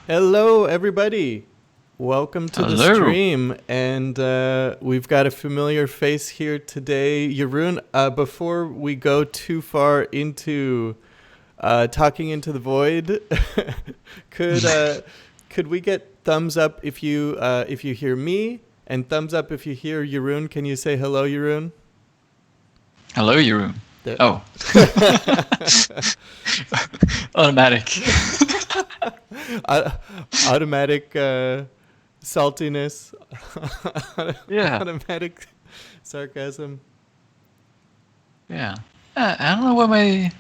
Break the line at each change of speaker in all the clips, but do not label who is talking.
Hello, everybody. Welcome to the
Hello.
stream. And we've got a familiar face here today. Jeroen, before we go too far into talking into the void, could could we get thumbs up if you hear me, and thumbs up if you hear Jeroen? Can you say hello, Jeroen?
Hello, Jeroen.
The-
Oh, automatic.
uh, automatic saltiness,
Yeah,
automatic sarcasm.
yeah. I don't know why my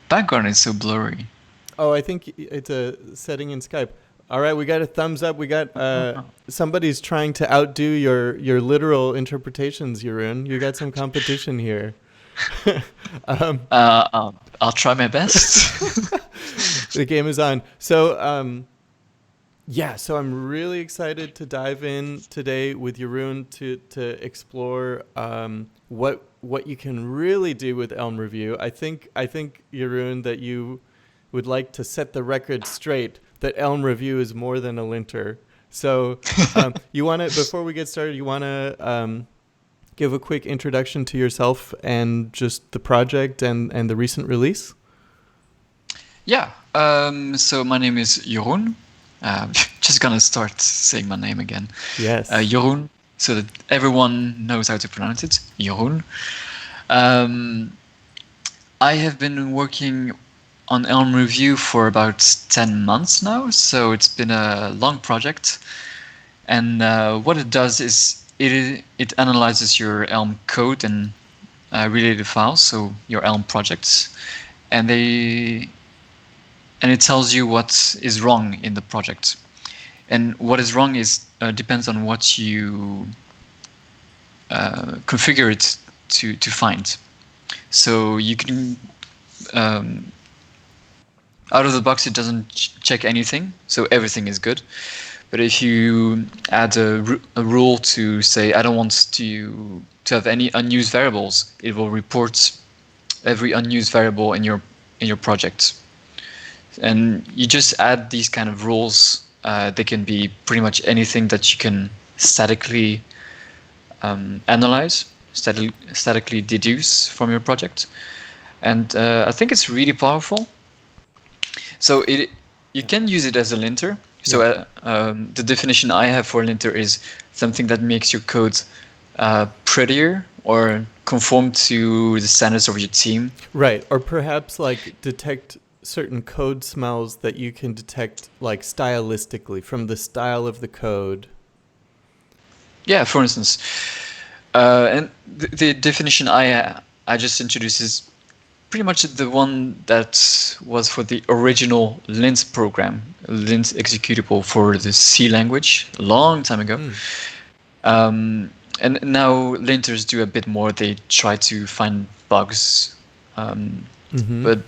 background is so blurry.
Oh, I think it's a setting in Skype. All right, we got a thumbs up. We got
Oh.
somebody's trying to outdo your literal interpretations, Jeroen. You got some competition here. um,
I'll try my best.
the game is on. So, yeah, so I'm really excited to dive in today with Jeroen to explore what you can really do with elm-review. I think Jeroen, that you would like to set the record straight that elm-review is more than a linter. So you want to, before we get started, you want to give a quick introduction to yourself and just the project and the recent release?
Yeah. So my name is Jeroen. Just gonna start saying my name again.
Yes.
Jeroen, so that everyone knows how to pronounce it. Jeroen. Um, I have been working on Elm Review for about 10 months now, so it's been a long project. And what it does is it analyzes your Elm code and related files, so your Elm projects, and it tells you what is wrong in the project. And what is wrong is depends on what you configure it to find. So you can out of the box, it doesn't check anything, so everything is good. But if you add a rule to say, I don't want to have any unused variables, it will report every unused variable in your project. And you just add these kind of rules. They can be pretty much anything that you can statically analyze, statically deduce from your project. And I think it's really powerful. So you can use it as a linter. So the definition I have for linter is something that makes your code prettier or conform to the standards of your team.
Right. Or perhaps like detect certain code smells that you can detect like stylistically from the style of the code.
Yeah, for instance. And the definition I just introduced is pretty much the one that was for the original lint program, lint executable for the C language a long time ago. And now linters do a bit more. They try to find bugs, but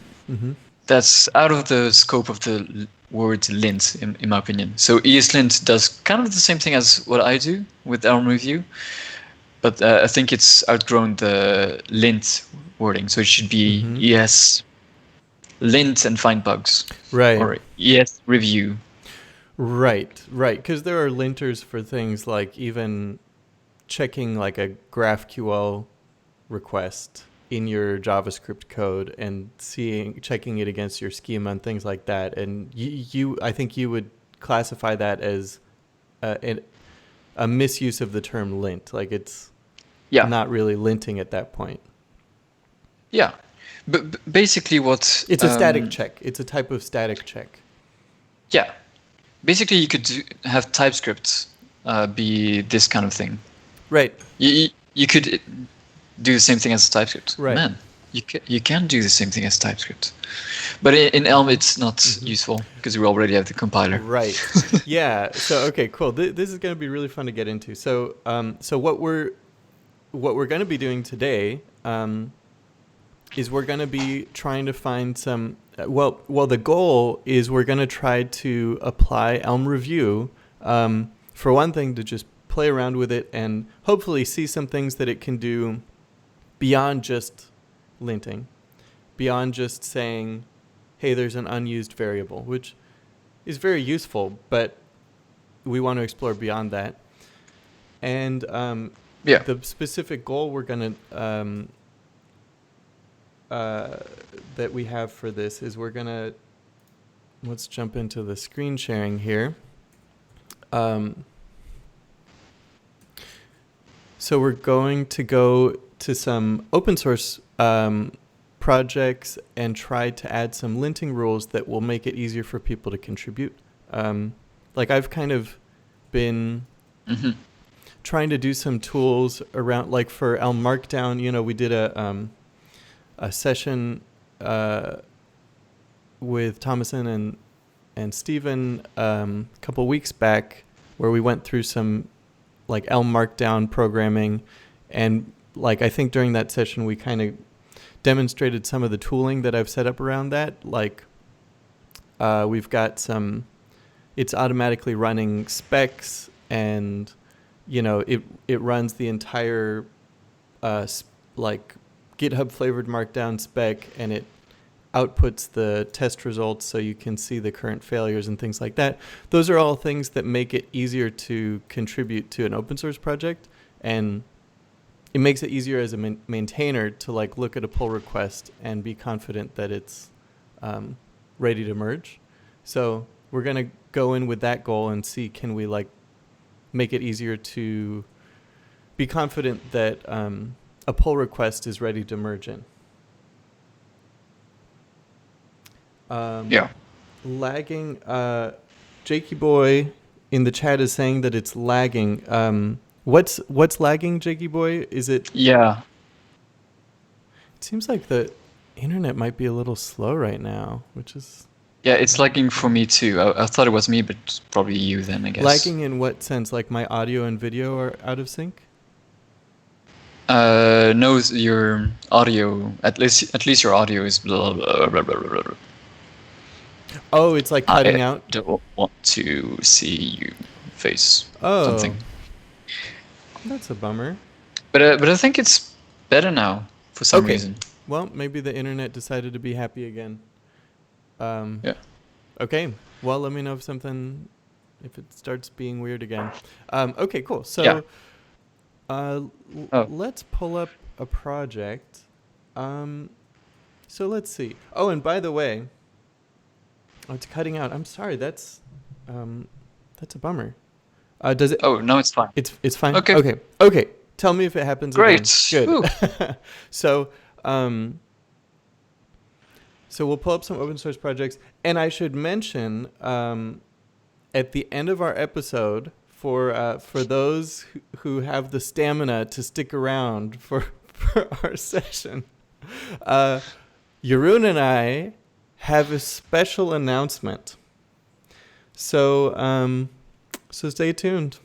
that's out of the scope of the word lint, in my opinion. So ESLint does kind of the same thing as what I do with Elm Review, but I think it's outgrown the lint wording. So it should be ES lint and find bugs,
Right.
or ES review.
Right. Because there are linters for things like even checking like a GraphQL request in your JavaScript code and checking it against your schema and things like that. And I think you would classify that as a misuse of the term lint. Like it's not really linting at that point.
Yeah. But basically what...
It's a static check. It's a type of static check.
Yeah. Basically, you could have TypeScript be this kind of thing.
Right.
You could do the same thing as TypeScript.
Right.
Man, you can do the same thing as TypeScript. But in Elm, it's not useful because we already have the compiler.
Right. Yeah. So, okay, cool. This is going to be really fun to get into. So, what we're going to be doing today is we're going to be trying to find some. Well, the goal is we're going to try to apply Elm Review, for one thing, to just play around with it and hopefully see some things that it can do beyond just linting, beyond just saying, hey, there's an unused variable, which is very useful, but we want to explore beyond that. And
Yeah.
the specific goal we're going to that we have for this is we're going to, let's jump into the screen sharing here. So we're going to go to some open source projects and try to add some linting rules that will make it easier for people to contribute. Like I've kind of been trying to do some tools around, like for Elm Markdown, you know, we did a session with Thomason and Stephen a couple weeks back where we went through some like Elm Markdown programming, and like I think during that session we kind of demonstrated some of the tooling that I've set up around that. Like we've got some, it's automatically running specs, and you know it runs the entire like GitHub flavored Markdown spec, and it outputs the test results so you can see the current failures and things like that. Those are all things that make it easier to contribute to an open source project, and it makes it easier as a maintainer to like look at a pull request and be confident that it's ready to merge. So we're going to go in with that goal and see, can we like make it easier to be confident that a pull request is ready to merge in. Lagging. Jakey Boy in the chat is saying that it's lagging. What's lagging, Jakey Boy? Is it?
Yeah.
It seems like the internet might be a little slow right now, which is.
Yeah, it's lagging for me too. I thought it was me, but it's probably you then, I guess.
Lagging in what sense? Like my audio and video are out of sync?
No, your audio. At least your audio is blah blah blah blah blah blah.
Oh, it's like cutting out?
I don't want to see you face
Oh,
something.
That's a bummer.
But I think it's better now for some reason.
Well, maybe the internet decided to be happy again.
Yeah.
Okay. Well, let me know if it starts being weird again. Okay, cool. So, let's pull up a project. So let's see. Oh, and by the way, it's cutting out. I'm sorry. That's a bummer. Does it?
Oh, no, it's fine.
It's fine.
Okay.
Okay. Tell me if it happens
Great.
again. Good. So, so we'll pull up some open source projects, and I should mention at the end of our episode, for those who have the stamina to stick around for our session, Jeroen and I have a special announcement. So so stay tuned.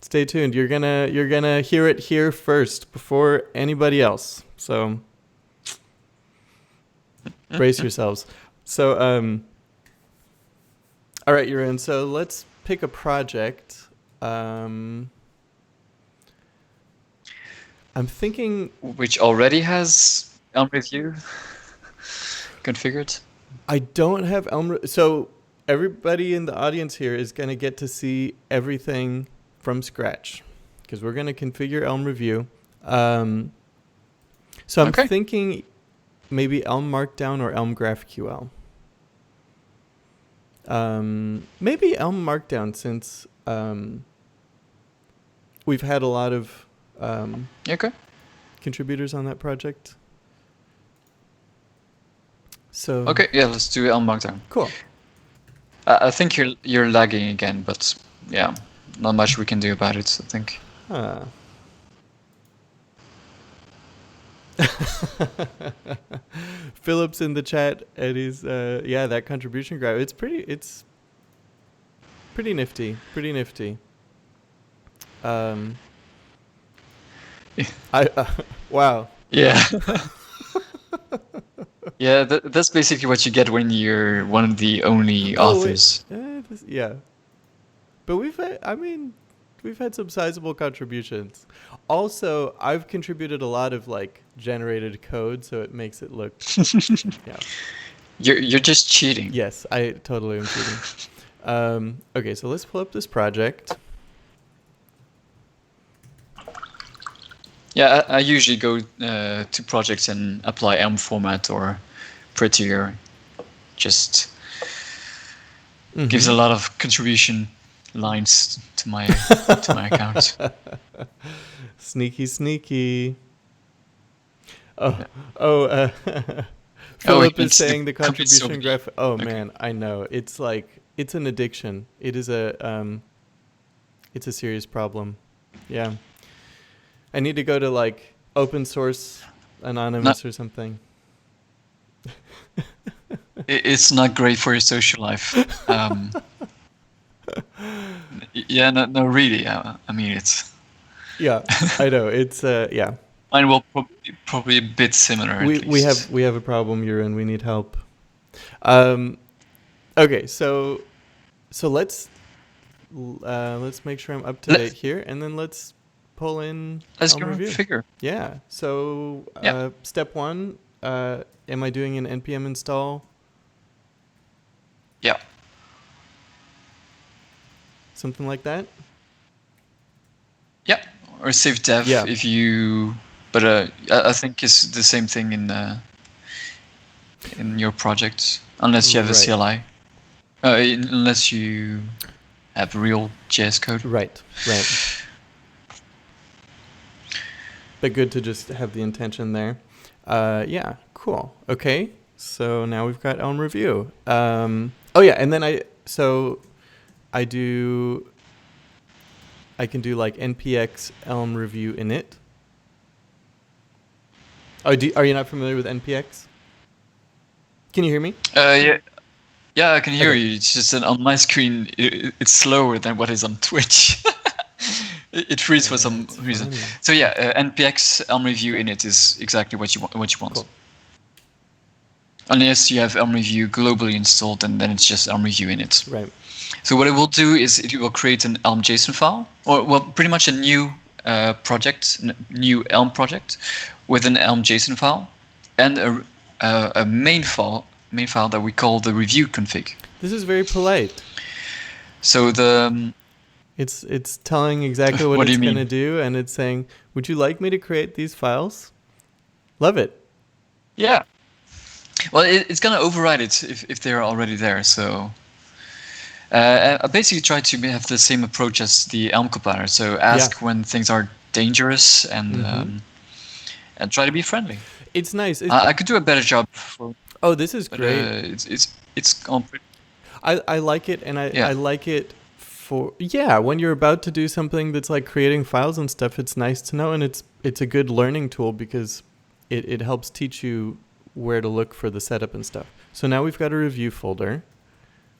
Stay tuned. You're gonna hear it here first before anybody else. So brace yourselves. So all right, Jeroen. So let's pick a project. I'm thinking,
which already has elm-review configured.
I don't have so everybody in the audience here is going to get to see everything from scratch because we're going to configure elm-review. So I'm thinking maybe Elm Markdown or Elm GraphQL. Maybe Elm Markdown, since we've had a lot of contributors on that project. So
let's do Elm Markdown.
Cool.
I think you're lagging again, but yeah, not much we can do about it, I think.
Philip's in the chat, and he's that contribution graph. It's pretty nifty. Wow.
Yeah. Yeah, that's basically what you get when you're one of the only authors.
Yeah. But we've had some sizable contributions. Also, I've contributed a lot of like generated code, so it makes it look. Yeah.
You're just cheating.
Yes, I totally am cheating. Okay, so let's pull up this project.
Yeah, I usually go to projects and apply Elm format or prettier. Just gives a lot of contribution lines to my account.
Sneaky, sneaky. Oh,
Yeah.
oh,
Oh,
Philip
you
is saying the
complete
contribution
Soviet.
graph. Oh
Okay.
man, I know. It's like it's an addiction. It is it's a serious problem. Yeah, I need to go to like open source
No,
anonymous or something.
it's not great for your social life. Yeah, no, really. I mean, it's
Yeah, I know. It's yeah.
mine will probably a bit similar at
We
least.
have a problem, Euron. We need help. Um, okay, so let's make sure I'm up to
Let,
date here, and then let's pull in
let's
Elm
go and
Review.
figure.
Yeah. So
Yeah,
step one, am I doing an npm install?
yeah.
Something like that?
Yeah, or save dev
Yeah.
if you. But I think it's the same thing in your project, unless you have a
Right.
CLI. Unless you have real JS code.
Right. Right. But good to just have the intention there. Yeah. Cool. Okay. So now we've got Elm Review. Oh yeah, and then I do. I can do like npx Elm Review init. Oh, are you not familiar with npx? Can you hear me?
Yeah, yeah, I can hear
Okay.
you. It's just that on my screen, it's slower than what is on Twitch. It freezes for some
That's
reason.
funny.
So yeah, npx elm-review init is exactly what you want. What you want.
Cool.
Unless you have elm-review globally installed, and then it's just elm-review init.
Right.
So what it will do is it will create an Elm JSON file, or well, pretty much a new project, new Elm project, with an Elm JSON file, and a main file that we call the review config.
This is very polite.
So the
It's telling exactly what
what do
it's
you
going to
mean?
do, and it's saying, "Would you like me to create these files?" Love it.
Yeah. Well, it's gonna override it if they're already there. So I basically try to have the same approach as the Elm compiler. So ask when things are dangerous and try to be friendly.
It's nice.
I could do a better job,
Oh, this is
but
great.
it's all pretty.
I like it, and I
Yeah.
like it for when you're about to do something that's like creating files and stuff. It's nice to know, and it's a good learning tool because it helps teach you where to look for the setup and stuff. So now we've got a review folder.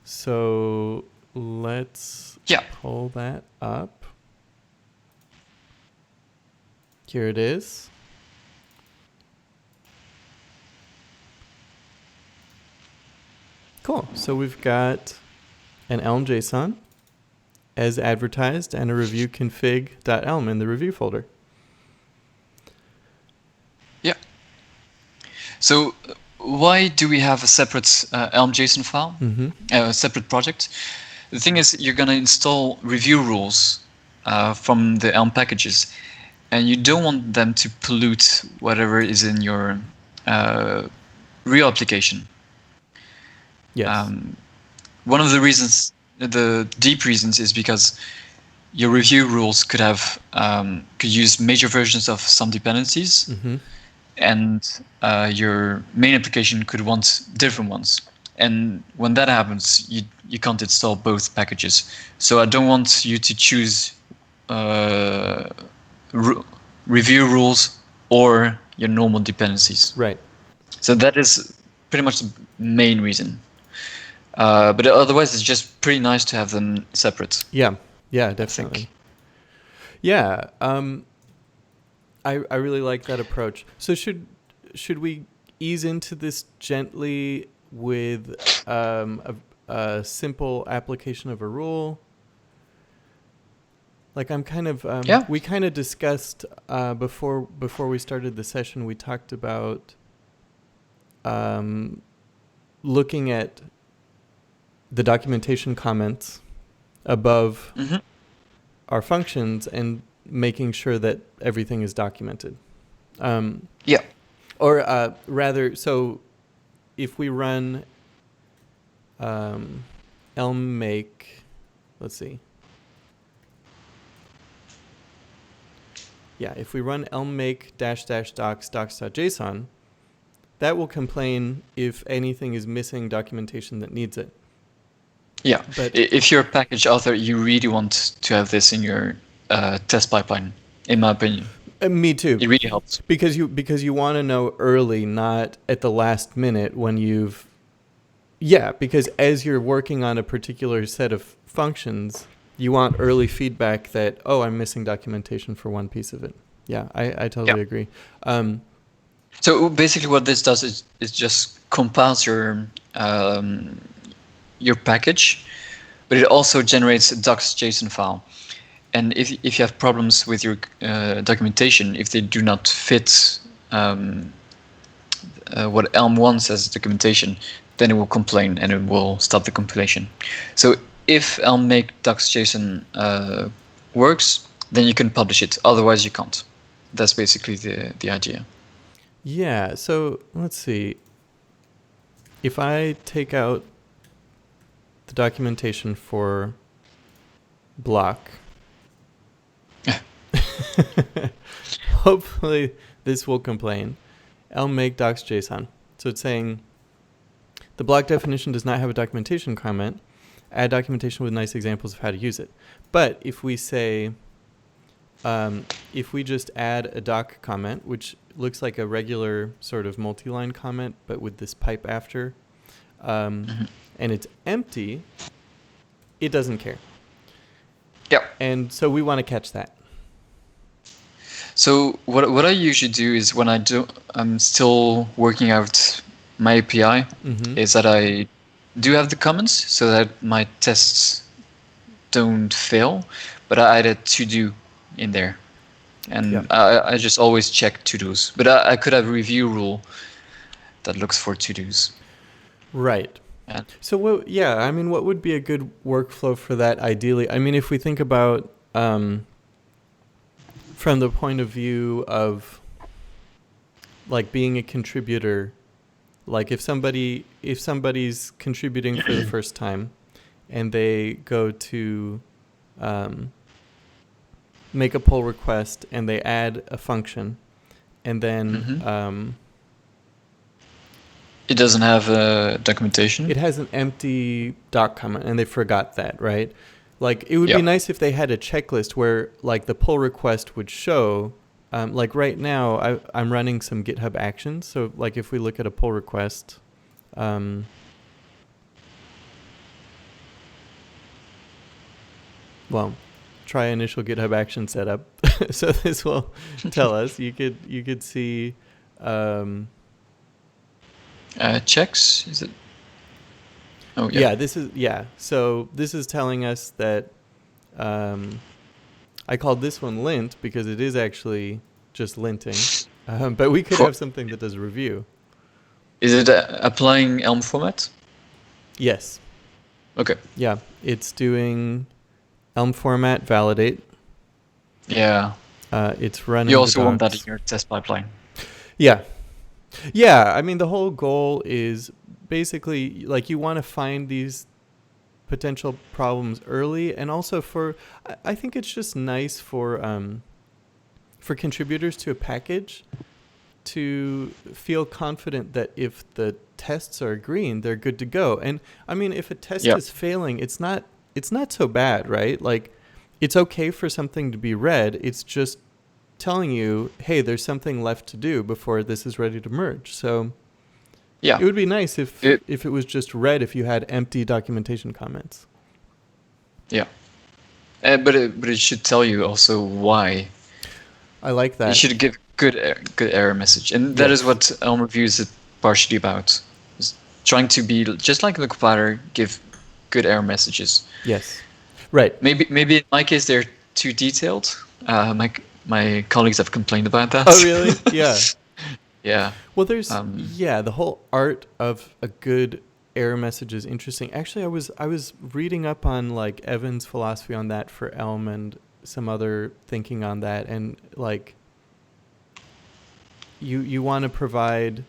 So let's pull that up. Here it is. Cool. So we've got an Elm JSON as advertised and a review config.elm in the review folder.
Yeah. So why do we have a separate Elm JSON file, a separate project? The thing is, you're going to install review rules from the Elm packages, and you don't want them to pollute whatever is in your real application.
Yes.
One of the reasons, the deep reasons, is because your review rules could use major versions of some dependencies, and your main application could want different ones. And when that happens, you can't install both packages. So I don't want you to choose review rules or your normal dependencies.
Right.
So that is pretty much the main reason. But otherwise, it's just pretty nice to have them separate.
Yeah. Yeah, definitely. Yeah. I really like that approach. So should we ease into this gently with a simple application of a rule? Like I'm kind of we kind of discussed before we started the session. We talked about looking at the documentation comments above
Mm-hmm.
our functions and making sure that everything is documented.
Yeah.
Or rather, so if we run elm make, let's see. Yeah, if we run elm make docs.json, that will complain if anything is missing documentation that needs it.
Yeah.
But
If you're a package author, you really want to have this in your test pipeline, in my opinion.
me too.
It really helps.
Because you want to know early, not at the last minute when you've... Yeah, because as you're working on a particular set of functions, you want early feedback that, oh, I'm missing documentation for one piece of it. Yeah, I totally agree.
So basically what this does is just compiles your package, but it also generates a docs.json file. And if you have problems with your documentation, if they do not fit what Elm wants as documentation, then it will complain and it will stop the compilation. So if Elm make docs.json works, then you can publish it. Otherwise, you can't. That's basically the idea.
Yeah, so let's see. If I take out the documentation for block, hopefully this will complain. Elm make docs.json. So it's saying the block definition does not have a documentation comment. Add documentation with nice examples of how to use it. But if we say, if we just add a doc comment, which looks like a regular sort of multi-line comment, but with this pipe after, and it's empty, it doesn't care.
Yeah.
And so we want to catch that.
So what I usually do is when I'm still working out my API, is that I do have the comments so that my tests don't fail, but I add a to-do in there. And I just always check to-dos. But I could have a review rule that looks for to-dos.
Right.
Yeah.
So, what would be a good workflow for that ideally? I mean, if we think about from the point of view of like being a contributor, like if somebody's contributing for the first time and they go to make a pull request and they add a function and then
it doesn't have documentation.
It has an empty doc comment and they forgot that, right? Like it would be nice if they had a checklist where like the pull request would show, like right now I'm running some GitHub actions. So like if we look at a pull request, well, try initial GitHub action setup. So this will tell us. You could see
checks, is it? Oh
yeah. So this is telling us that I called this one lint because it is actually just linting, but we could have something that does review.
Is it applying Elm format?
Yes.
Okay.
Yeah, it's doing Elm format validate.
Yeah.
It's running.
You also want that in your test pipeline.
Yeah. Yeah, I mean the whole goal is basically like you want to find these potential problems early, and also I think it's just nice for contributors to a package to feel confident that if the tests are green, they're good to go. And I mean, if a test is failing, it's not so bad, right? Like it's okay for something to be red. It's just telling you, hey, there's something left to do before this is ready to merge. So it would be nice if it was just red if you had empty documentation comments.
Yeah. But it should tell you also why.
I like that.
You should give good error message. And that is what elm-review is partially about. Is trying to be just like the compiler, give good error messages.
Yes. Right.
Maybe in my case they're too detailed. My colleagues have complained about that.
Oh really? Yeah.
Yeah.
Well, there's the whole art of a good error message is interesting. Actually, I was reading up on like Evan's philosophy on that for Elm and some other thinking on that, and like you want to provide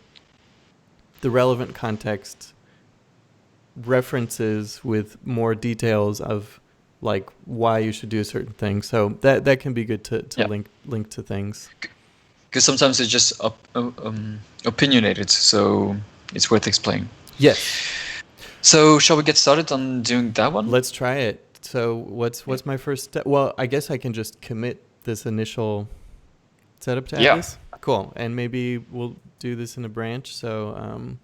the relevant context, references with more details of like why you should do a certain thing. So that can be good to
Yeah.
link to things.
Because sometimes it's just opinionated, so it's worth explaining.
Yes.
So shall we get started on doing that one?
Let's try it. So what's my first step? Well, I guess I can just commit this initial setup to
Yeah.
Atlas. Cool. And maybe we'll do this in a branch. So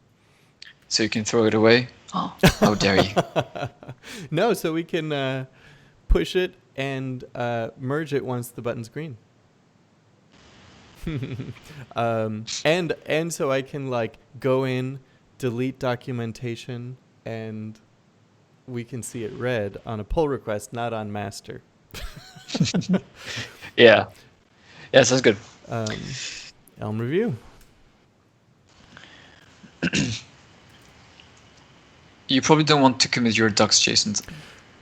So you can throw it away. Oh, how dare you!
no, so we can push it and merge it once the button's green. And so I can like go in, delete documentation, and we can see it red on a pull request, not on master.
Yeah. Yeah, sounds good.
elm-review.
You probably don't want to commit your docs.json,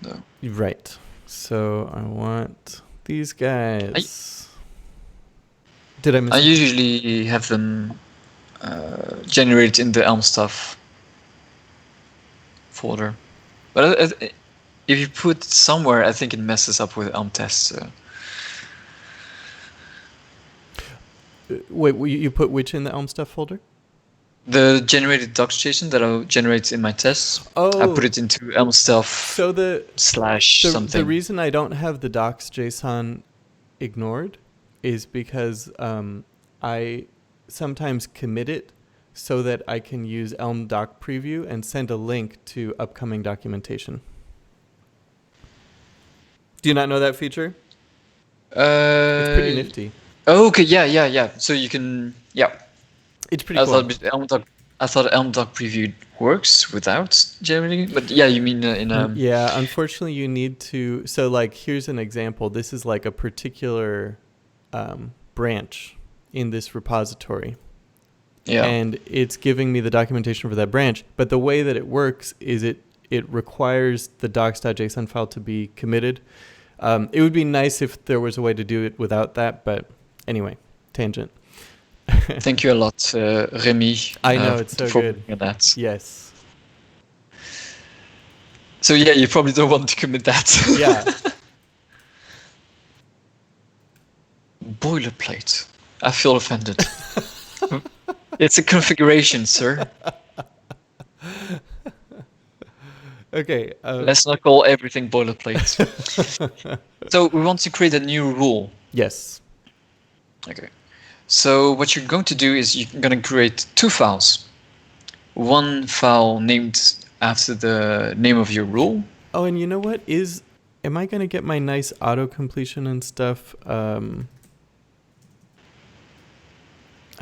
though.
Right. So I want these guys. Did I miss
I
it?
usually have them generated in the Elm stuff folder. But if you put it somewhere, I think it messes up with Elm tests. So.
Wait, you put which in the Elm stuff folder?
The generated docs.json that I generate in my tests, I put it into Elm stuff
So the
something.
The reason I don't have the docs.json ignored is because I sometimes commit it so that I can use Elm doc preview and send a link to upcoming documentation. Do you not know that feature? It's pretty nifty.
Oh, okay, yeah. So you can, yeah.
It's pretty cool.
I thought Elm doc preview works without generating, but yeah, you mean in
Yeah, unfortunately, you need to. So, like, here's an example. This is like a particular branch in this repository.
Yeah.
And it's giving me the documentation for that branch. But the way that it works is it requires the docs.json file to be committed. It would be nice if there was a way to do it without that. But anyway, tangent.
Thank you a lot, Remy.
I know, it's so good.
That.
Yes.
So yeah, you probably don't want to commit that.
Yeah.
Boilerplate. I feel offended. It's a configuration, sir.
Okay.
Let's not call everything boilerplate. So we want to create a new rule.
Yes.
Okay. So what you're going to do is you're going to create two files. One file named after the name of your rule.
Oh, and you know what? Am I going to get my nice auto completion and stuff? I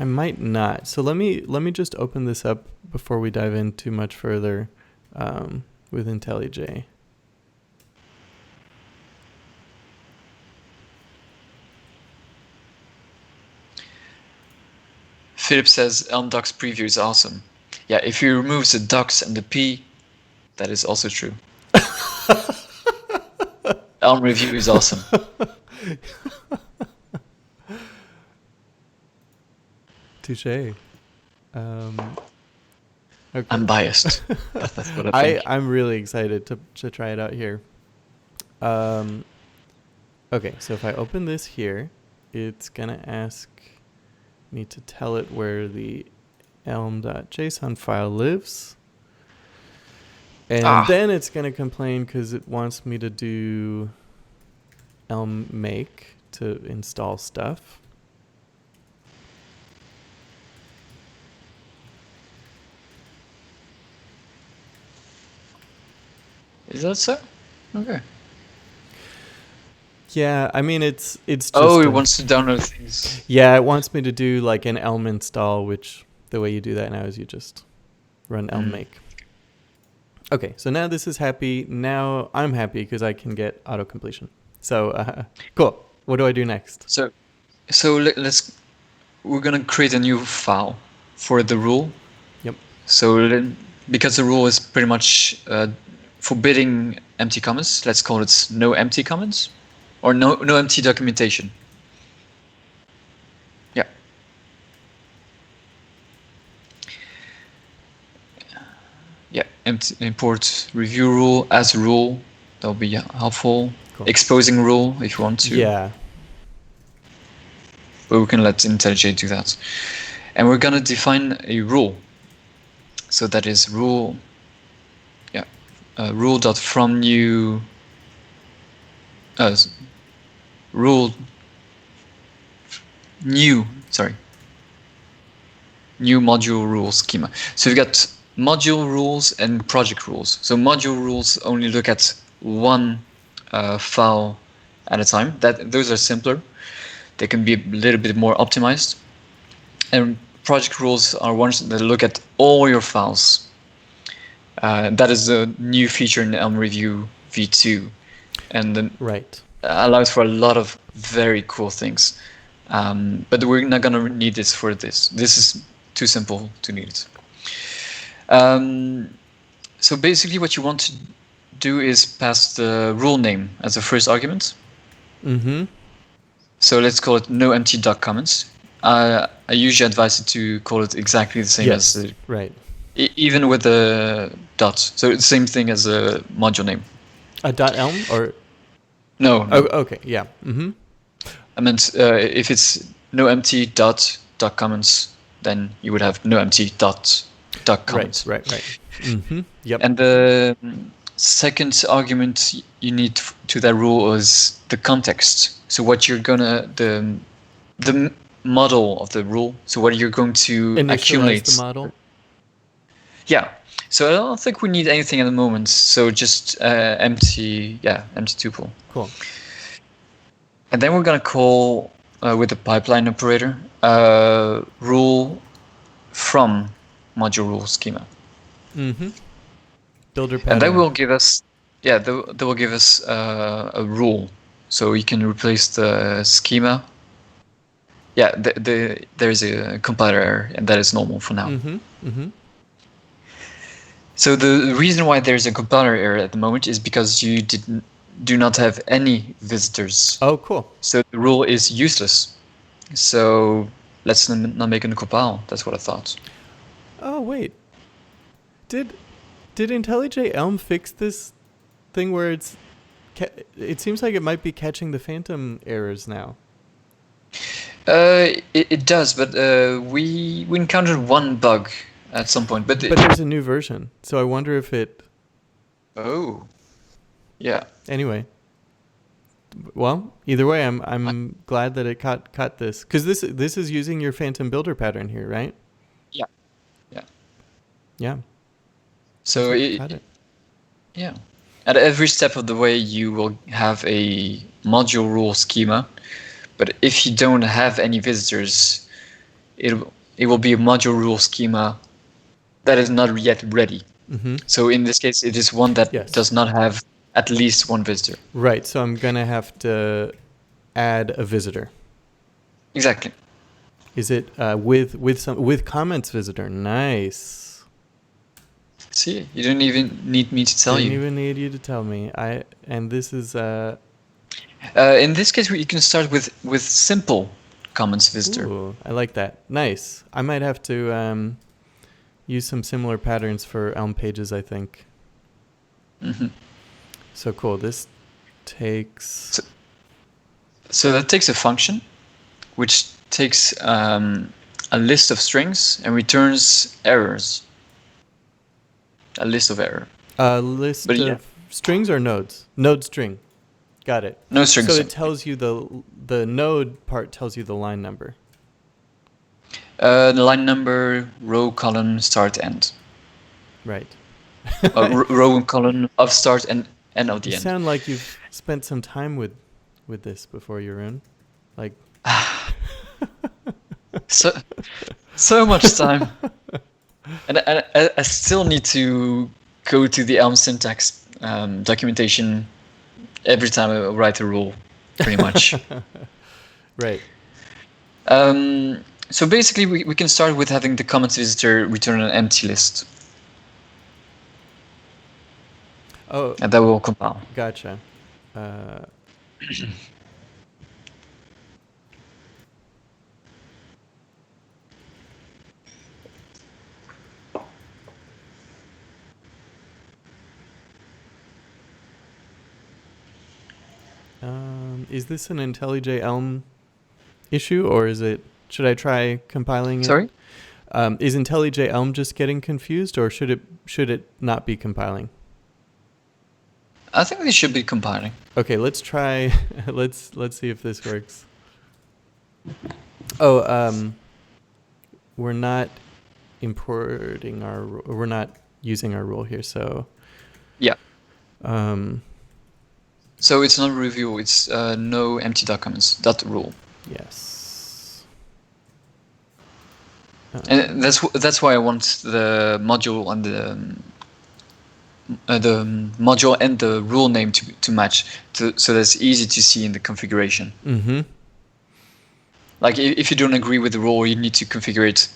might not. So let me just open this up before we dive in too much further with IntelliJ.
Philip says Elm docs preview is awesome. Yeah, if you remove the docs and the P, that is also true. Elm review is awesome.
Touche. Okay.
I'm biased. That's what I think.
I'm really excited to try it out here. Okay, so if I open this here, it's going to ask me to tell it where the elm.json file lives. And then it's going to complain because it wants me to do elm make to install stuff.
Is that so? Okay.
Yeah, I mean it's just
it wants to download things.
Yeah, it wants me to do like an elm install, which the way you do that now is you just run elm make. Okay, so now this is happy. Now I'm happy because I can get auto completion. So cool. What do I do next?
So we're gonna create a new file for the rule.
Yep.
So because the rule is pretty much forbidding empty comments, let's call it no empty comments, or no empty documentation. Yeah. Yeah, import review rule as a rule. That'll be helpful.
Cool.
Exposing rule if you want to.
Yeah.
But we can let IntelliJ do that. And we're gonna define a rule. So that is rule. Yeah, rule.from new. Rule. New. Sorry. New module rule schema. So we've got module rules and project rules. So module rules only look at one file at a time. Those are simpler. They can be a little bit more optimized. And project rules are ones that look at all your files. That is a new feature in elm-review v2, and then allows for a lot of very cool things. But we're not gonna need this for this. This is too simple to need it. So basically what you want to do is pass the rule name as the first argument.
Mm-hmm.
So let's call it no empty doc comments. I usually advise it to call it exactly the same as the, even with the dot. So it's the same thing as a module name.
A .elm or?
No.
Oh, okay, yeah. Mm-hmm.
I meant if it's no empty dot comments, then you would have no empty dot comments.
Right. Mm-hmm. Yep.
And the second argument you need to that rule is the context. So what you're gonna the model of the rule. So what you're going to accumulate.
The model.
Yeah. So I don't think we need anything at the moment. So just empty tuple.
Cool.
And then we're gonna call with the pipeline operator rule from module rule schema.
Mm-hmm. Builder pattern.
And that will give us that will give us a rule. So you can replace the schema. Yeah, there's a compiler error, and that is normal for now.
Mm-hmm. Mm-hmm.
So the reason why there's a compiler error at the moment is because you do not have any visitors.
Oh, cool.
So the rule is useless. So let's not make a compile. That's what I thought.
Oh, wait. Did IntelliJ Elm fix this thing where it seems like it might be catching the phantom errors now?
It does, but we encountered one bug at some point. But
there's a new version, so I wonder if it...
Oh, yeah.
Anyway, well, either way, I'm glad that it caught this, because this is using your phantom builder pattern here, right? Yeah.
So yeah. At every step of the way, you will have a module rule schema, but if you don't have any visitors, it will be a module rule schema that is not yet ready.
Mm-hmm.
So in this case, it is one that does not have at least one visitor.
Right. So I'm gonna have to add a visitor.
Exactly.
Is it with comments visitor? Nice.
See, you didn't even need me to tell you.
Didn't even need you to tell me. And this is
in this case, you can start with simple comments visitor.
Ooh, I like that. Nice. I might have to use some similar patterns for Elm pages, I think.
Mm-hmm.
So cool. This takes...
So that takes a function, which takes a list of strings and returns errors. A list of error.
A list of strings or nodes? Node string. Got it.
No strings.
So it tells you the node part tells you the line number.
The line number, row, column, start, end.
Right.
Row and column of start and end of the end.
You sound like you've spent some time with this before, Jeroen. Like.
so much time. And I still need to go to the Elm syntax documentation every time I write a rule, pretty much.
Right.
So basically, we can start with having the comments visitor return an empty list.
Oh,
and that will compile.
gotcha. Uh, is this an IntelliJ Elm issue, or is it? Should I try compiling it?
Sorry?
Is IntelliJ Elm just getting confused, or should it not be compiling?
I think they should be compiling.
Okay, let's try. let's see if this works. Oh, we're not importing our. We're not using our rule here, so.
Yeah.
Um,
So it's not a review. It's no empty documents. That rule.
yes.
And that's why I want the module and the module and the rule name to match, so that's easy to see in the configuration.
Mm-hmm.
Like if you don't agree with the rule, you need to configure it.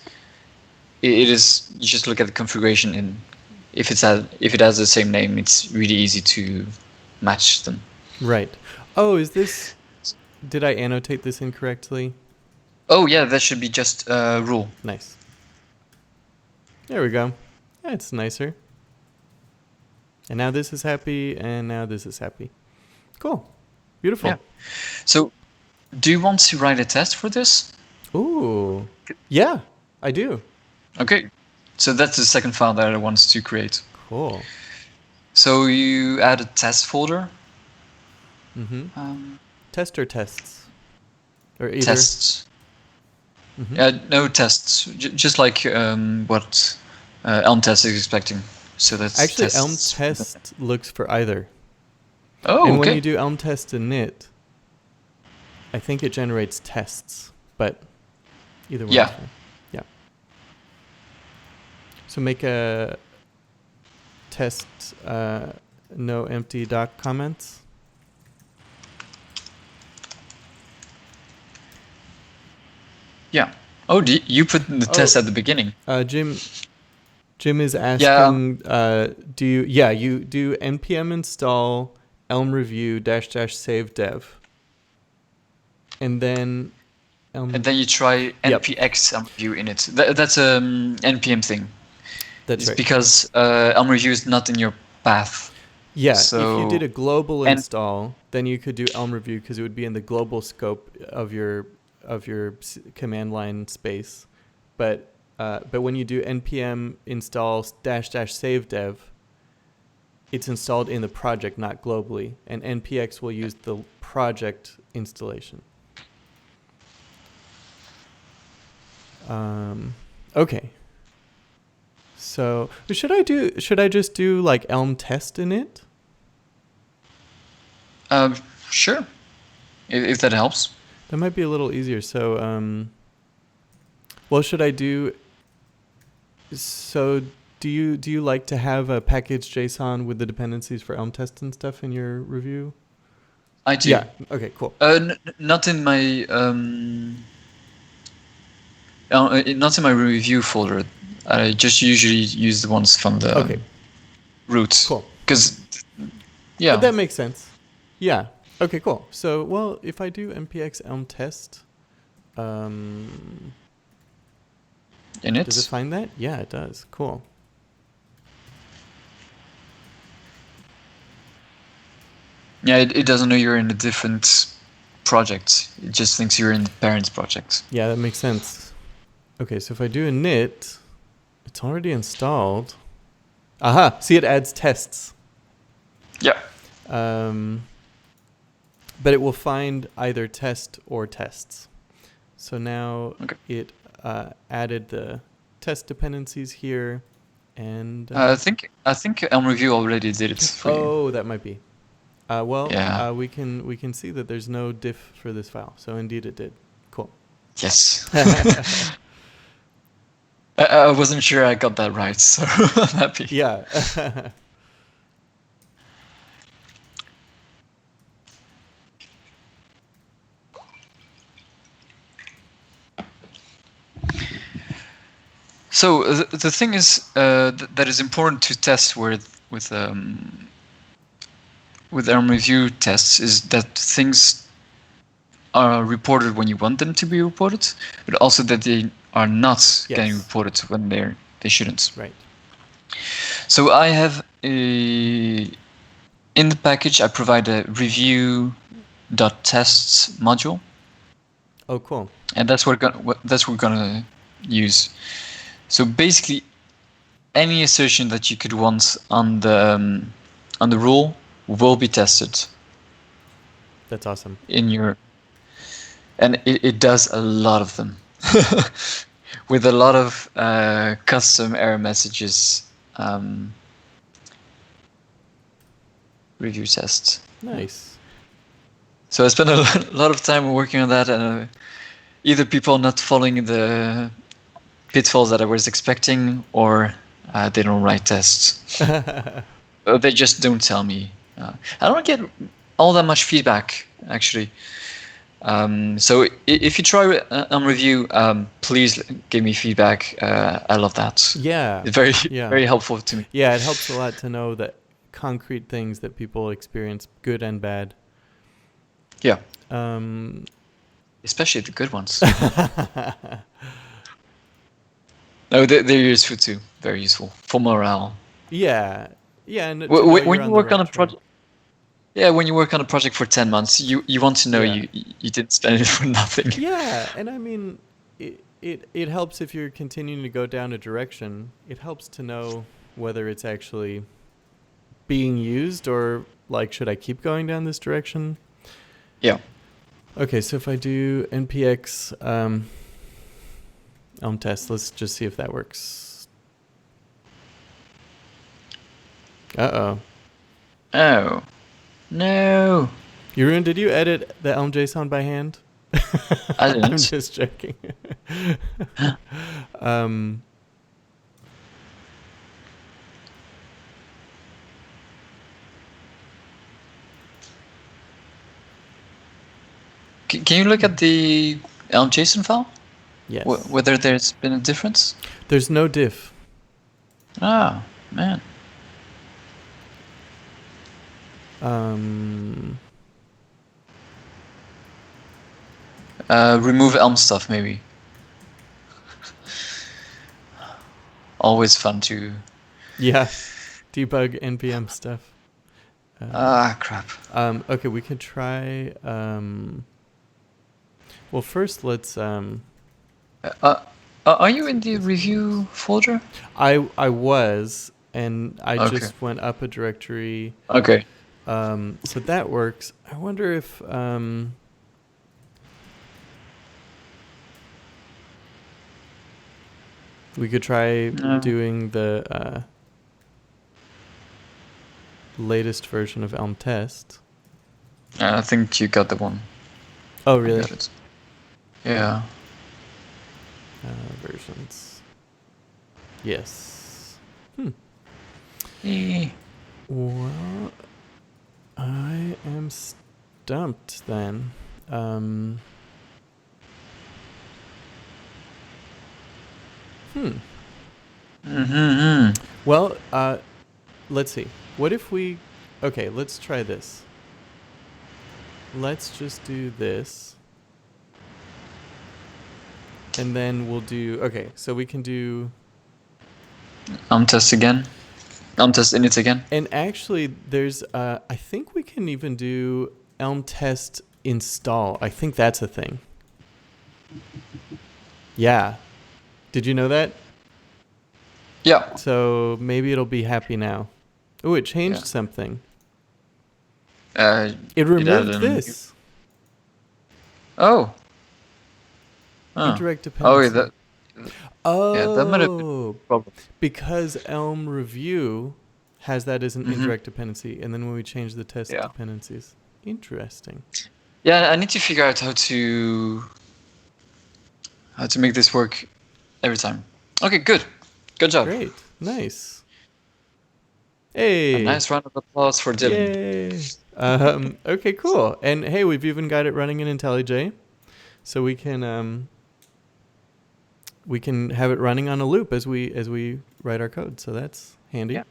It is, you just look at the configuration, and if it has the same name, it's really easy to match them.
Right. Oh, is this? Did I annotate this incorrectly?
Oh yeah, that should be just rule.
Nice. There we go. That's nicer. And now this is happy, and now this is happy. Cool. Beautiful.
Yeah. So, do you want to write a test for this?
Ooh. Yeah, I do.
Okay. So that's the second file that I want to create.
Cool.
So you add a test folder.
Mm-hmm. Test or tests? Or either?
Tests.
Mm-hmm.
No tests. Just like what Elm test is expecting. So that's
Actually,
tests.
Elm test looks for either.
Oh,
and
okay.
when you do Elm test init, I think it generates tests, but either one.
Yeah.
Is fine. Yeah. So make a test no empty doc comments.
Yeah. Oh, you put the test at the beginning.
Jim is asking, do you do npm install elm-review -- save dev, and then
And then you try npx elm-review in it. That's a npm thing.
That's right.
Because elm-review is not in your path.
Yeah,
so
if you did a global install, then you could do elm-review because it would be in the global scope of your command line space. But when you do npm install -- save dev, it's installed in the project, not globally, and npx will use the project installation. Okay. So should I just do like Elm test init?
Sure. If that helps.
That might be a little easier. So, well, should I do? So, do you like to have a package JSON with the dependencies for Elm test and stuff in your review?
I do.
Yeah. Okay. Cool.
Not in my not in my review folder. I just usually use the ones from the root.
Cool.
Because yeah,
but that makes sense. Yeah. Okay. Cool. So, well, if I do npx elm test,
in it.
does it find that? Yeah, it does. Cool.
Yeah, it doesn't know you're in a different project. It just thinks you're in the parent project.
Yeah, that makes sense. Okay, so if I do init, it's already installed. Aha! See, it adds tests.
Yeah.
But it will find either test or tests. So now it added the test dependencies here, and
I think elm-review already did it for you.
Oh, that might be.
Yeah.
We can see that there's no diff for this file. So indeed it did. Cool.
Yes. I wasn't sure I got that right, so I'm happy.
Yeah.
So the thing is that is important to test with with elm-review tests is that things are reported when you want them to be reported, but also that they are not getting
Yes.
reported when they shouldn't.
Right.
So I have in the package I provide a review.tests module,
Oh, cool.
and that's what we're gonna use. So basically, any assertion that you could want on the rule will be tested
That's awesome.
in your, and it does a lot of them with a lot of custom error messages, review tests.
Nice.
So I spent a lot of time working on that, and either people not following the pitfalls that I was expecting, or they don't write tests. They just don't tell me. I don't get all that much feedback, actually. So if you try on review, please give me feedback. I love that.
Yeah.
It's very
Yeah.
very helpful to me.
Yeah, it helps a lot to know that concrete things that people experience, good and bad.
Yeah,
Um,
especially the good ones. No, they're useful too. Very useful for morale.
yeah. Yeah, and to
When
know
when
you're
you
on the
work on
right
a
track.
project, yeah, when you work on a project for 10 months, you want to know
Yeah.
you didn't spend it for nothing.
Yeah, and I mean, it helps if you're continuing to go down a direction. It helps to know whether it's actually being used or like, should I keep going down this direction?
Yeah.
Okay, so if I do npx elm test, let's just see if that works. Uh-oh.
Oh. No.
Jeroen, did you edit the Elm JSON by hand?
I didn't.
I'm just joking. um,
Can you look at the elm.json file?
yes.
Whether there's been a difference?
There's no diff.
Ah, man. Remove elm stuff, maybe. Always fun to...
Yeah. Debug npm stuff.
crap.
Okay, we could try. Well, first let's.
Are you in the review folder?
I was, and I
Okay.
just went up a directory.
Okay.
So that works. I wonder if we could try
No.
doing the latest version of Elm test.
I think you got the one.
Oh,
I
really?
got it. Yeah.
Versions. Yes.
Eh.
Well, I am stumped then.
Mm-hmm.
Well, let's see. What if we... Okay, let's try this. Let's just do this. And then we'll do... Okay, so we can do...
Test again. Test init again.
And actually, there's... I think we can even do Elm test install. I think that's a thing. Yeah. Did you know that?
Yeah.
So maybe it'll be happy now. Oh, it changed
Yeah.
something.
It
It removed
added
this.
Oh.
Indirect
Oh,
dependency.
yeah, that.
Oh,
Yeah, that might have been a problem.
because elm-review has that as an
Mhm.
indirect dependency, and then when we change the test
Yeah.
dependencies. Interesting.
Yeah, I need to figure out how to make this work every time. Okay, good. Good job.
Great. Nice. Hey.
A nice round of applause for Dylan.
Yay. Okay, cool. And hey, we've even got it running in IntelliJ, so we can have it running on a loop as we write our code. So that's handy.
Yeah.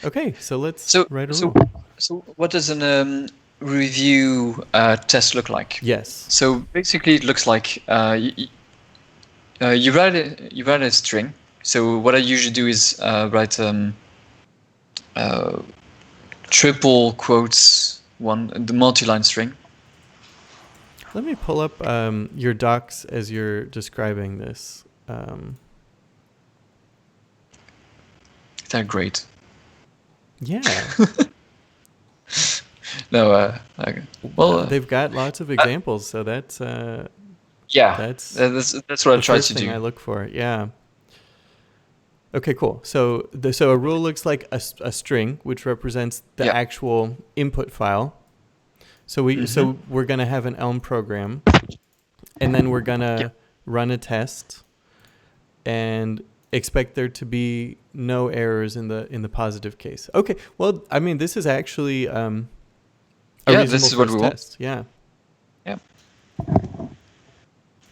Okay, so let's
So,
write a
so,
rule.
so, what does an review test look like?
Yes.
So basically, it looks like you write a string. So what I usually do is write uh, triple quotes the multi-line string.
Let me pull up your docs as you're describing this.
They're great.
Yeah.
No,
They've got lots of examples, so that's
yeah,
that's
that's what I
the
try
first
to
thing
do.
I look for. Yeah. Okay, cool. So a rule looks like a string, which represents the
Yeah.
actual input file. So we're gonna have an Elm program, and then we're
Yeah.
gonna run a test and expect there to be no errors in the positive case. Okay. Well, I mean, this is actually a
Yeah,
reasonable
this is what we
first
want.
test. Yeah.
Yeah.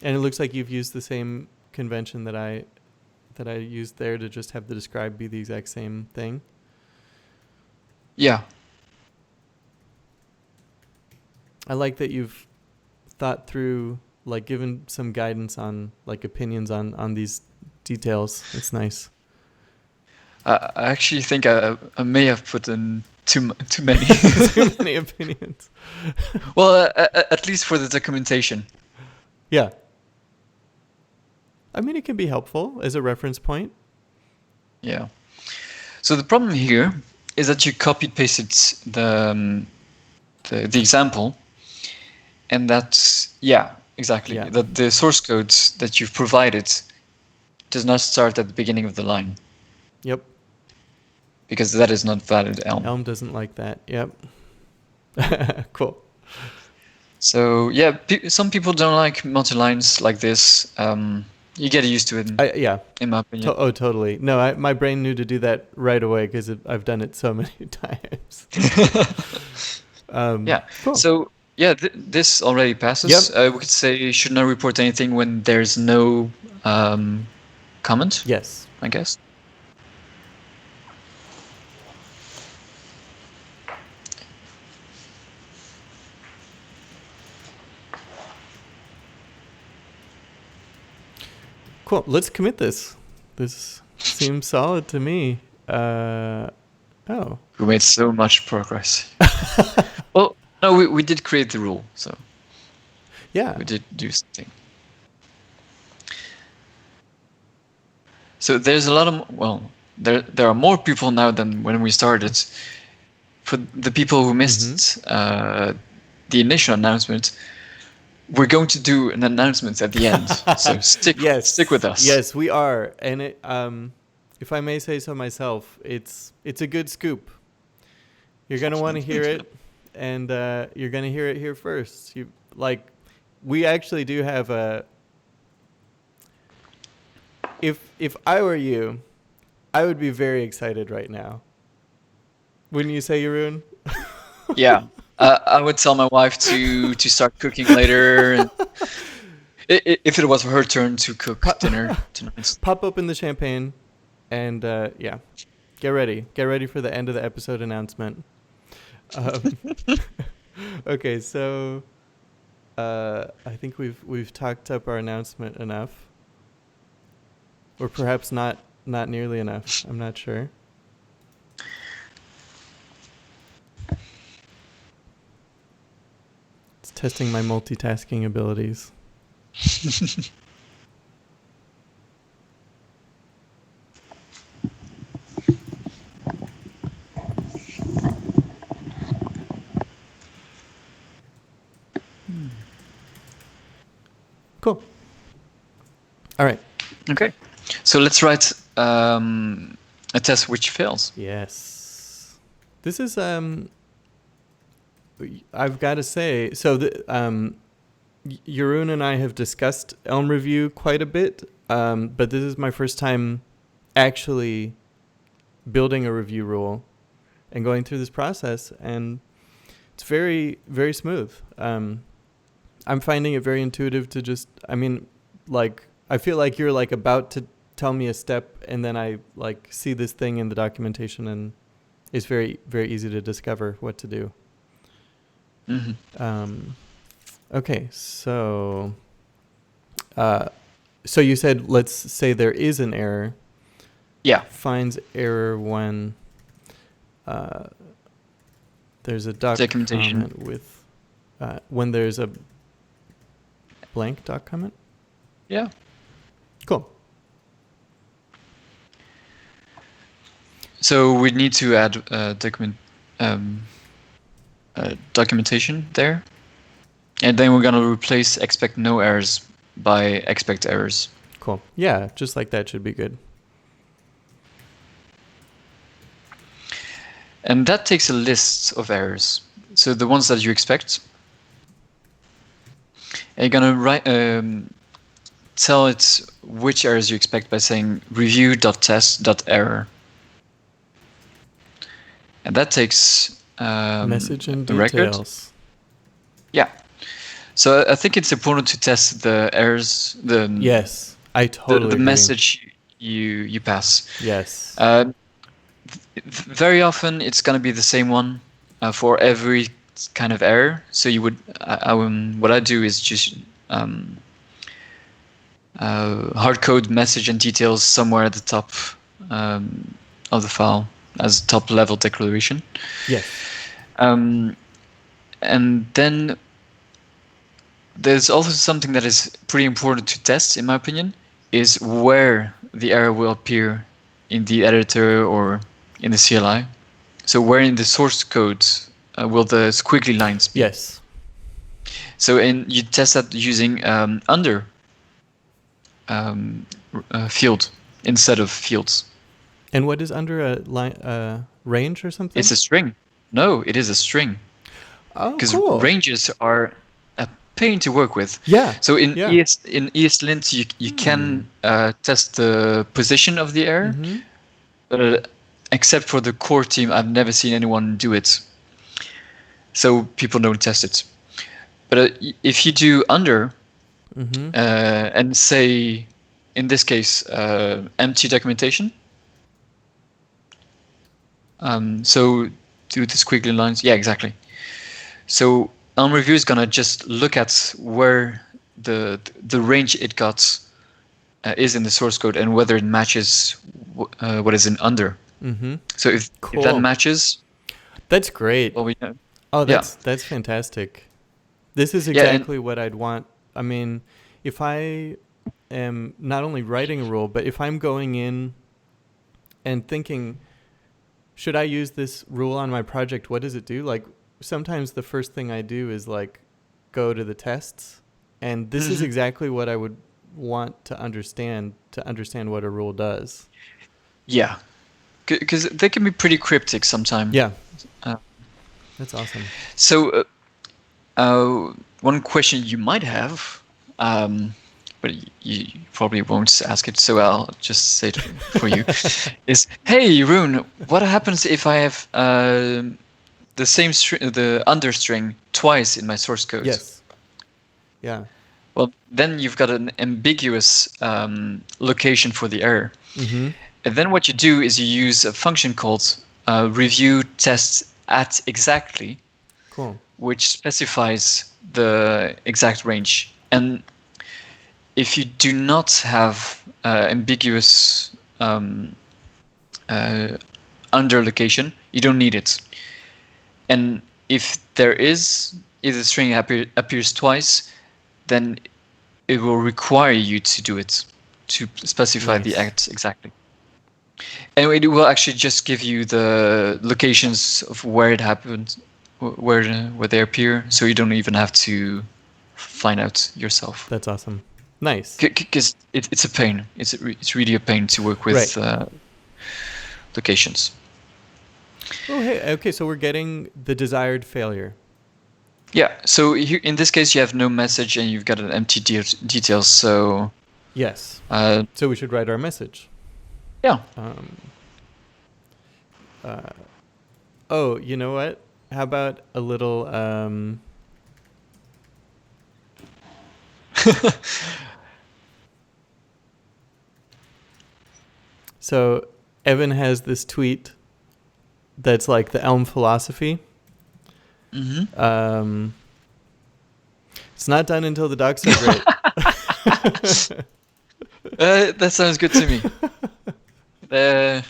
And it looks like you've used the same convention that I used there to just have the describe be the exact same thing.
Yeah.
I like that you've thought through, like, given some guidance on, like, opinions on these details. It's nice.
I actually think I may have put in too many.
Too many opinions.
Well, at least for the documentation.
Yeah. I mean, it can be helpful as a reference point.
Yeah. So the problem here is that you copy pasted the example, and that's exactly
Yeah.
that the source code that you've provided does not start at the beginning of the line
Yep.
because that is not valid Elm.
Elm doesn't like that. Yep. Cool.
So yeah, some people don't like multi-lines like this. You get used to it,
Yeah.
in my opinion.
Oh, totally. No, my brain knew to do that right away because I've done it so many times.
Yeah.
Cool.
So yeah, this already passes.
Yep.
We could say should not report anything when there's no comment.
Yes.
I guess.
Cool. Let's commit this. This seems solid to me. Oh.
We made so much progress. Well, no, we did create the rule, so
Yeah.
we did do something. So there's a lot of there are more people now than when we started. For the people who missed the initial announcement, we're going to do an announcement at the end. So stick with us.
Yes, we are. And it, if I may say so myself, it's a good scoop. You're gonna want to hear it, and you're gonna hear it here first. We actually do have a. If I were you, I would be very excited right now. Wouldn't you say, Jeroen?
Yeah, I would tell my wife to start cooking later. And if it was her turn to cook dinner tonight.
Pop open the champagne, and get ready. Get ready for the end of the episode announcement. Okay, so I think we've talked up our announcement enough, or perhaps not nearly enough. I'm not sure. It's testing my multitasking abilities. Cool. All right.
Okay, so let's write a test which fails.
Yes. This is I've got to say, so Jeroen and I have discussed elm-review quite a bit, but this is my first time actually building a review rule and going through this process, and it's very, very smooth. I'm finding it very intuitive to just, I feel like you're like about to tell me a step, and then I like see this thing in the documentation, and It's very, very easy to discover what to do. Okay, so so you said, let's say there is an error.
Yeah.
Finds error when there's a doc
Documentation.
comment with when there's a blank doc comment.
Yeah.
Cool.
So we need to add documentation there, and then we're gonna replace expect no errors by expect errors.
Cool. Yeah, just like that should be good.
And that takes a list of errors. So the ones that you expect. And you're gonna tell it which errors you expect by saying review.test.error. And that takes
Message and
a record.
details.
Yeah. So I think it's important to test the errors,
Yes, I totally
the
agree.
message you pass.
Yes.
Very often it's going to be the same one for every kind of error. So you would, what I do is just hard code message and details somewhere at the top of the file as top level declaration.
Yes.
And then there's also something that is pretty important to test, in my opinion, is where the error will appear in the editor or in the CLI. So where in the source code will the squiggly lines be?
Yes.
So you test that using under field instead of fields.
And what is under a line, range or something?
It's a string. No, it is a string.
Oh,
Because
cool.
ranges are a pain to work with.
Yeah.
So in
yeah.
ESLint, you can test the position of the error, but except for the core team, I've never seen anyone do it. So people don't test it. But if you do under and say, in this case, empty documentation. So do the squiggly lines. Yeah, exactly. So elm-review is gonna just look at where the range it got is in the source code and whether it matches what is in under. So if that matches,
that's great.
Well, we know.
Oh, that's fantastic. This is exactly what I'd want. I mean, if I am not only writing a rule, but if I'm going in and thinking, should I use this rule on my project? What does it do? Like, sometimes the first thing I do is like go to the tests, and this is exactly what I would want to understand what a rule does.
Yeah, because they can be pretty cryptic sometimes.
Yeah, that's awesome.
So one question you might have, but you probably won't ask it, so I'll just say it for you, is, hey, Rune, what happens if I have the same the understring twice in my source code?
Yes. Yeah.
Well, then you've got an ambiguous location for the error. And then what you do is you use a function called review test at exactly, which specifies the exact range. And if you do not have ambiguous under location, you don't need it. And if there is, if the string appears twice, then it will require you to do it, to specify the act exactly. Anyway, it will actually just give you the locations of where it happened, where they appear, so you don't even have to find out yourself.
That's awesome. Nice.
Because it's a pain. It's really a pain to work with locations.
Oh, hey, okay, so we're getting the desired failure.
Yeah, so here, in this case, you have no message and you've got an empty details, so...
Yes. So we should write our message.
Yeah.
Oh, you know what? How about a little... So Evan has this tweet that's like the Elm philosophy.
Mm-hmm.
It's not done until the docs are great.
That sounds good to me. I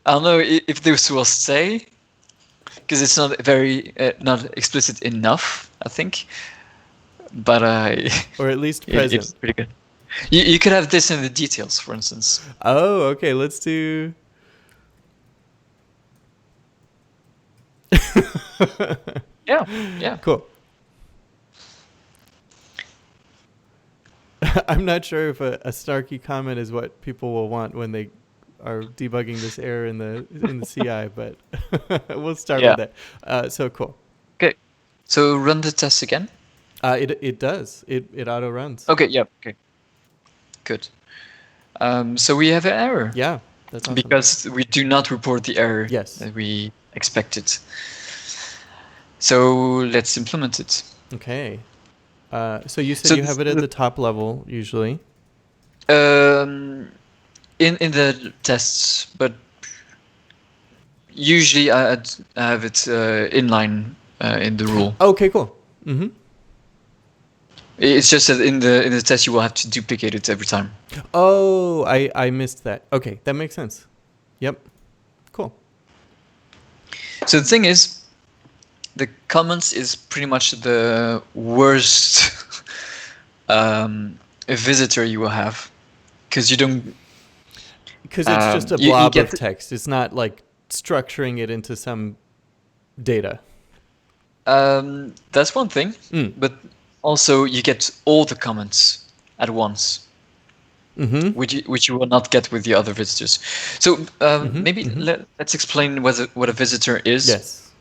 don't know if this will stay, because it's not very not explicit enough, I think. But
Or at least present.
it's pretty good. You could have this in the details, for instance.
Oh, okay. Let's do.
Yeah.
Cool. I'm not sure if a snarky comment is what people will want when they are debugging this error in the CI, but we'll start with that. So cool.
Okay. So run the test again.
It does. It auto runs.
Okay. Yeah. Okay. Good. So we have an error.
Yeah, that's awesome.
Because we do not report the error that we expected. So let's implement it.
Okay. So you said you have it at the top level usually.
In the tests, but usually I have it inline in the rule.
Okay, cool. Mm-hmm.
It's just that in the test you will have to duplicate it every time.
Oh, I missed that. Okay, that makes sense. Yep. Cool.
So the thing is, the comments is pretty much the worst visitor you will have, because you don't.
Because it's just a blob of text. It's not like structuring it into some data.
That's one thing, but also you get all the comments at once, which you will not get with the other visitors. So maybe let's explain what a visitor is.
Yes.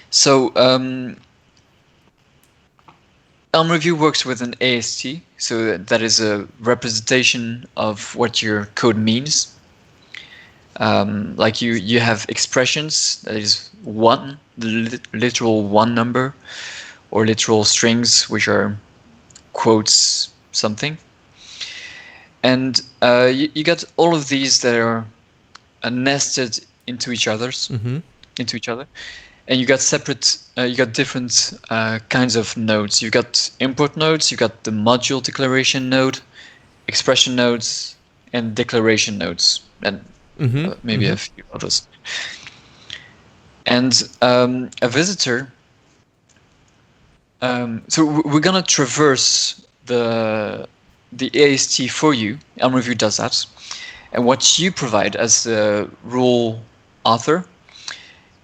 So elm-review works with an AST, so that is a representation of what your code means. Like you have expressions, that is one, the literal one number, or literal strings, which are quotes something. And you got all of these that are nested into each other. And you got separate, you got different kinds of nodes. You got import nodes, you got the module declaration node, expression nodes, and declaration nodes, and maybe a few others. And a visitor. So we're gonna traverse the AST for you. elm-review does that, and what you provide as the rule author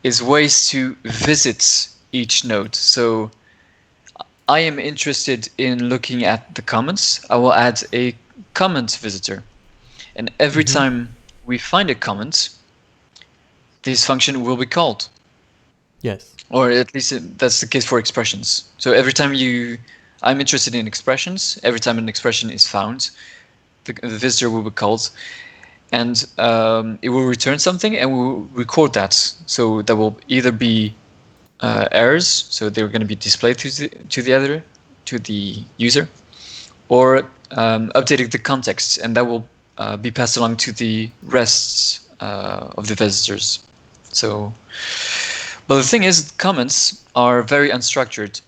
is ways to visit each node. So I am interested in looking at the comments. I will add a comment visitor. And every time we find a comment, this function will be called.
Yes.
Or at least that's the case for expressions. So every time I'm interested in expressions, every time an expression is found, the visitor will be called. And it will return something, and we'll record that. So that will either be errors, so they're going to be displayed to the user, or updating the context, and that will be passed along to the rest of the visitors. So, but the thing is, comments are very unstructured.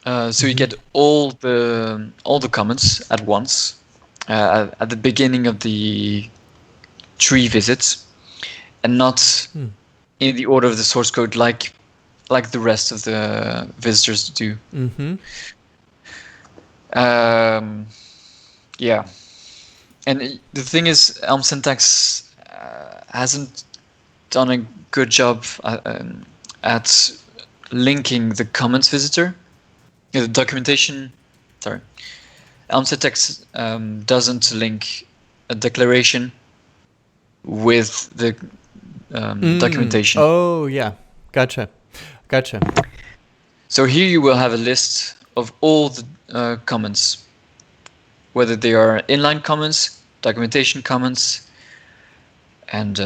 So you get all the comments at once at the beginning of the tree visits, and not in the order of the source code like the rest of the visitors do. Yeah, and the thing is, Elm syntax hasn't done a good job at linking the comments visitor. The documentation, sorry, Elm syntax doesn't link a declaration with the documentation.
Oh, yeah. Gotcha.
So here you will have a list of all the comments, whether they are inline comments, documentation comments, and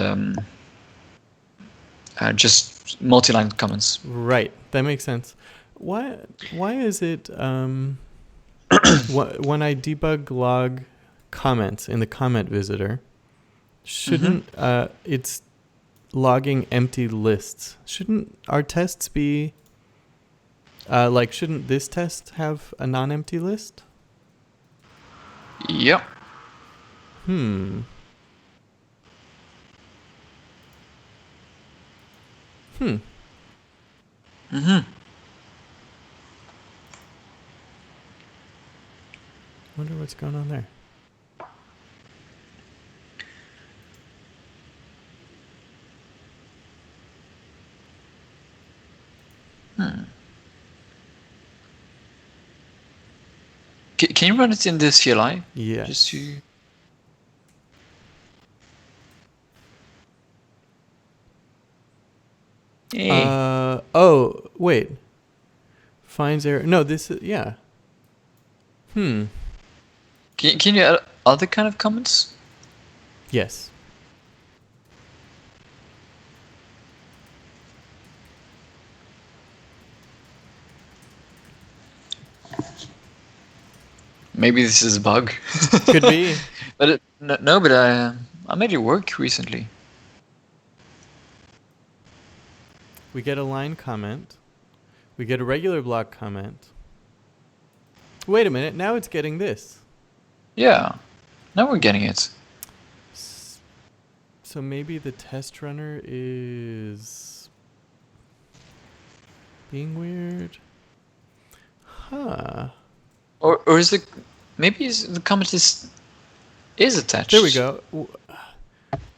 just multi-line comments.
Right. That makes sense. Why is it when I debug log comments in the comment visitor, shouldn't it's logging empty lists. Shouldn't our tests be shouldn't this test have a non-empty list?
Yep.
Hmm.
Mm-hmm.
Wonder what's going on there.
Can you run it in the CLI?
Yeah.
Just to... Hey.
Oh, wait. Finds error. No, this is, yeah.
Can you add other kind of comments?
Yes.
Maybe this is a bug.
Could be.
But no, but I made it work recently.
We get a line comment. We get a regular block comment. Wait a minute. Now it's getting this.
Yeah. Now we're getting it.
So maybe the test runner is being weird. Huh.
Or is the maybe the comment is attached?
There we go.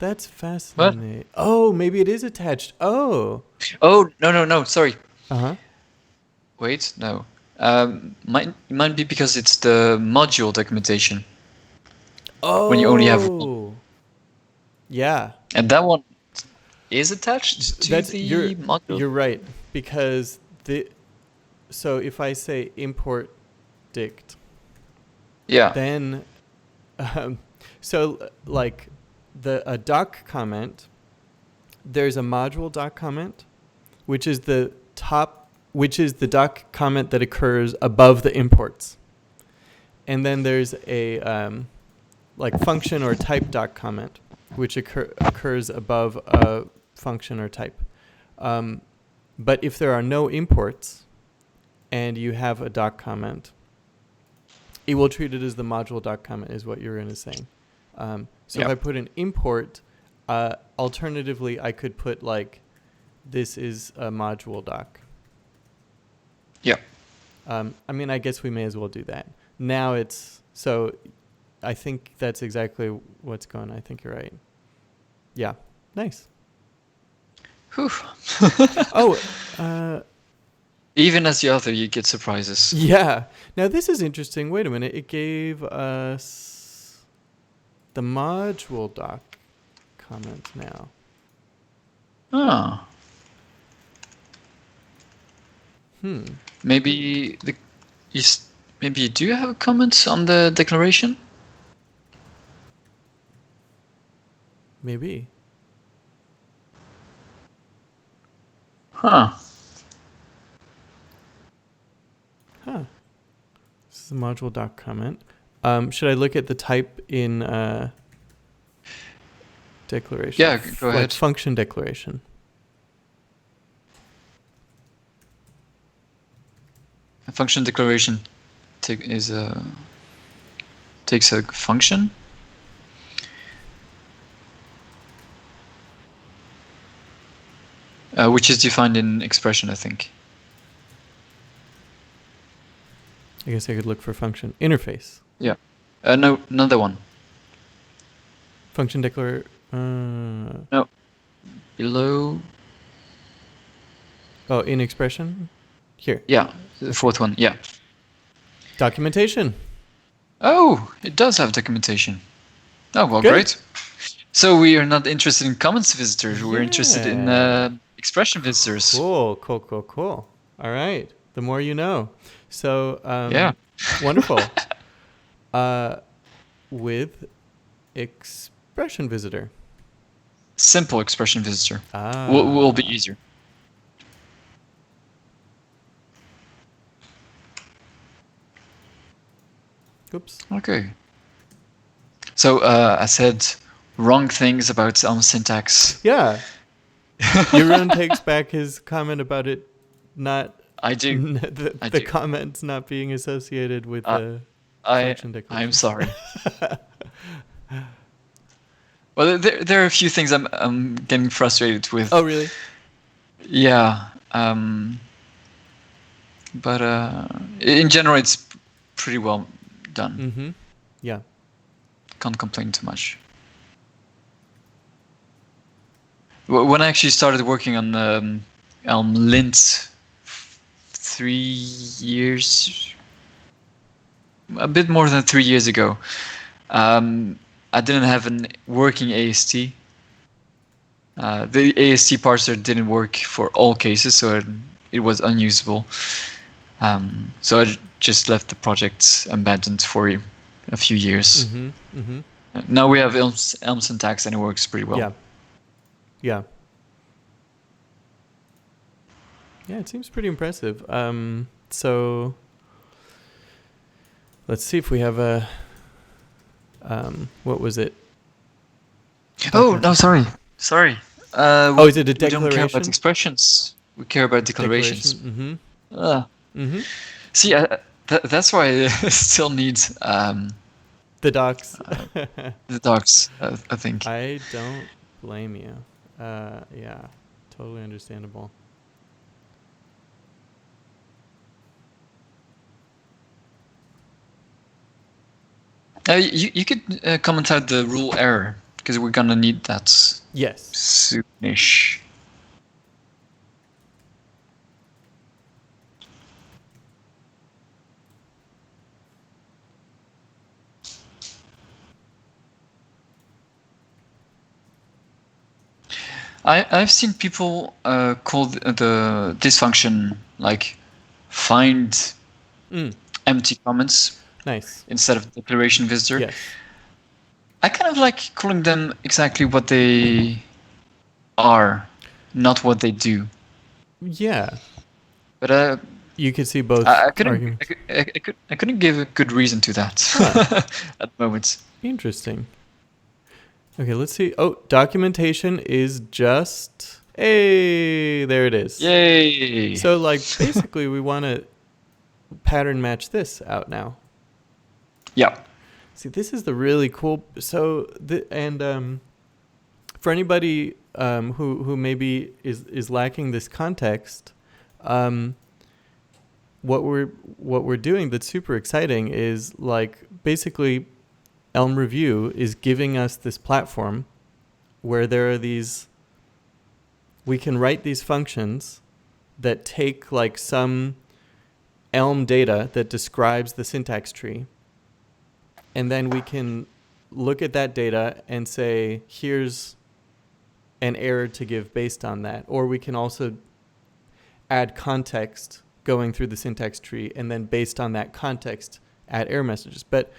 That's fascinating. What? Oh, maybe it is attached. Oh.
Oh, no. Sorry.
Uh-huh.
Wait, no. Might be because it's the module documentation.
Oh.
When you only have one.
Yeah.
And that one is attached to the module.
You're right, because so if I say import dict,
yeah,
then so like a doc comment, there's a module doc comment, which is the doc comment that occurs above the imports, and then there's a like function or type doc comment, which occurs above a function or type. But if there are no imports and you have a doc comment, it will treat it as the module doc comment, is what Jeroen is saying. So if I put an import, alternatively, I could put like, this is a module doc.
Yeah.
I mean, I guess we may as well do that. Now it's, so I think that's exactly what's going on. I think you're right. Yeah. Nice.
Whew. Even as the author, you get surprises.
Yeah. Now this is interesting. Wait a minute. It gave us the module doc comment now.
Ah. Maybe maybe you do have a comment on the declaration?
Maybe.
Huh.
This is a module doc comment. Should I look at the type in declaration?
Yeah, go ahead.
Function declaration.
A function declaration takes a function. Which is defined in expression, I think.
I guess I could look for function interface.
Yeah. No, another one.
Function declare.
No. Below.
Oh, in expression? Here.
Yeah, the fourth one. Yeah.
Documentation.
Oh, it does have documentation. Oh, well,
Good.
Great. So we are not interested in comments visitors. We're interested in expression visitors.
Cool. All right. The more you know. So,
yeah.
Wonderful. With expression visitor.
Simple expression visitor. Will be easier.
Oops.
Okay. So I said wrong things about Elm syntax.
Yeah. Jeroen takes back his comment about it not
I do. I
the
do.
comments not being associated with
Uh,
the
I
function
I'm
declarations.
sorry. Well, there are a few things I'm getting frustrated
Oh,
with.
really?
Yeah. But in general, it's pretty well done.
Mm-hmm. Yeah.
Can't complain too much. When I actually started working on Elm Lint 3 years, a bit more than 3 years ago, I didn't have an working AST. The AST parser didn't work for all cases, so it was unusable. So I just left the project abandoned for a few years.
Mm-hmm. Mm-hmm.
Now we have Elm syntax and it works pretty well.
Yeah. Yeah. Yeah, it seems pretty impressive. So let's see if we have a what was it?
Oh, no, sorry.
Oh, is it a
We don't care about
declaration?
expressions. We care about declarations.
Declaration.
Uh,
Mm-hmm. Mm-hmm.
See, that's why I still need
The docs.
the docs. I think.
I don't blame you. Yeah, totally understandable.
You could comment out the rule error because we're gonna need that
Yes.
soonish. I've seen people call this function like find
Mm,
empty comments
nice.
instead of declaration visitor.
Yes.
I kind of like calling them exactly what they are, not what they do.
Yeah.
But
You could see both
I couldn't
arguments.
I couldn't give a good reason to that
Huh.
at the moment.
Interesting. Okay, let's see. Oh, documentation is just. Hey, there it is.
Yay!
So, like, basically, we want to pattern match this out now.
Yeah.
See, this is the really cool. So, for anybody who maybe is lacking this context, what we're doing that's super exciting is like basically elm-review is giving us this platform where there are these. We can write these functions that take like some Elm data that describes the syntax tree. And then we can look at that data and say, here's an error to give based on that. Or we can also add context going through the syntax tree and then based on that context add error messages. But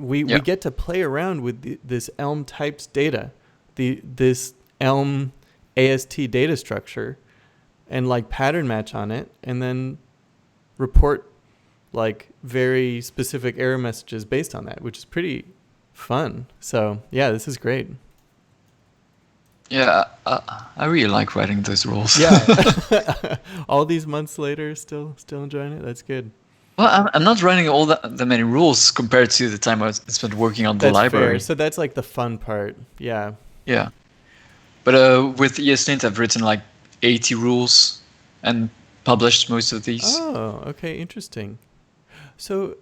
we get to play around with this Elm types data, this Elm AST data structure and like pattern match on it and then report like very specific error messages based on that, which is pretty fun. So yeah, this is great.
Yeah, I really like writing those rules.
Yeah. All these months later, still enjoying it. That's good.
Well, I'm not writing all the many rules compared to the time I spent working on the
That's
library.
fair. So that's like the fun part. Yeah.
Yeah. But with ESLint, I've written like 80 rules and published most of these.
Oh, okay. Interesting. So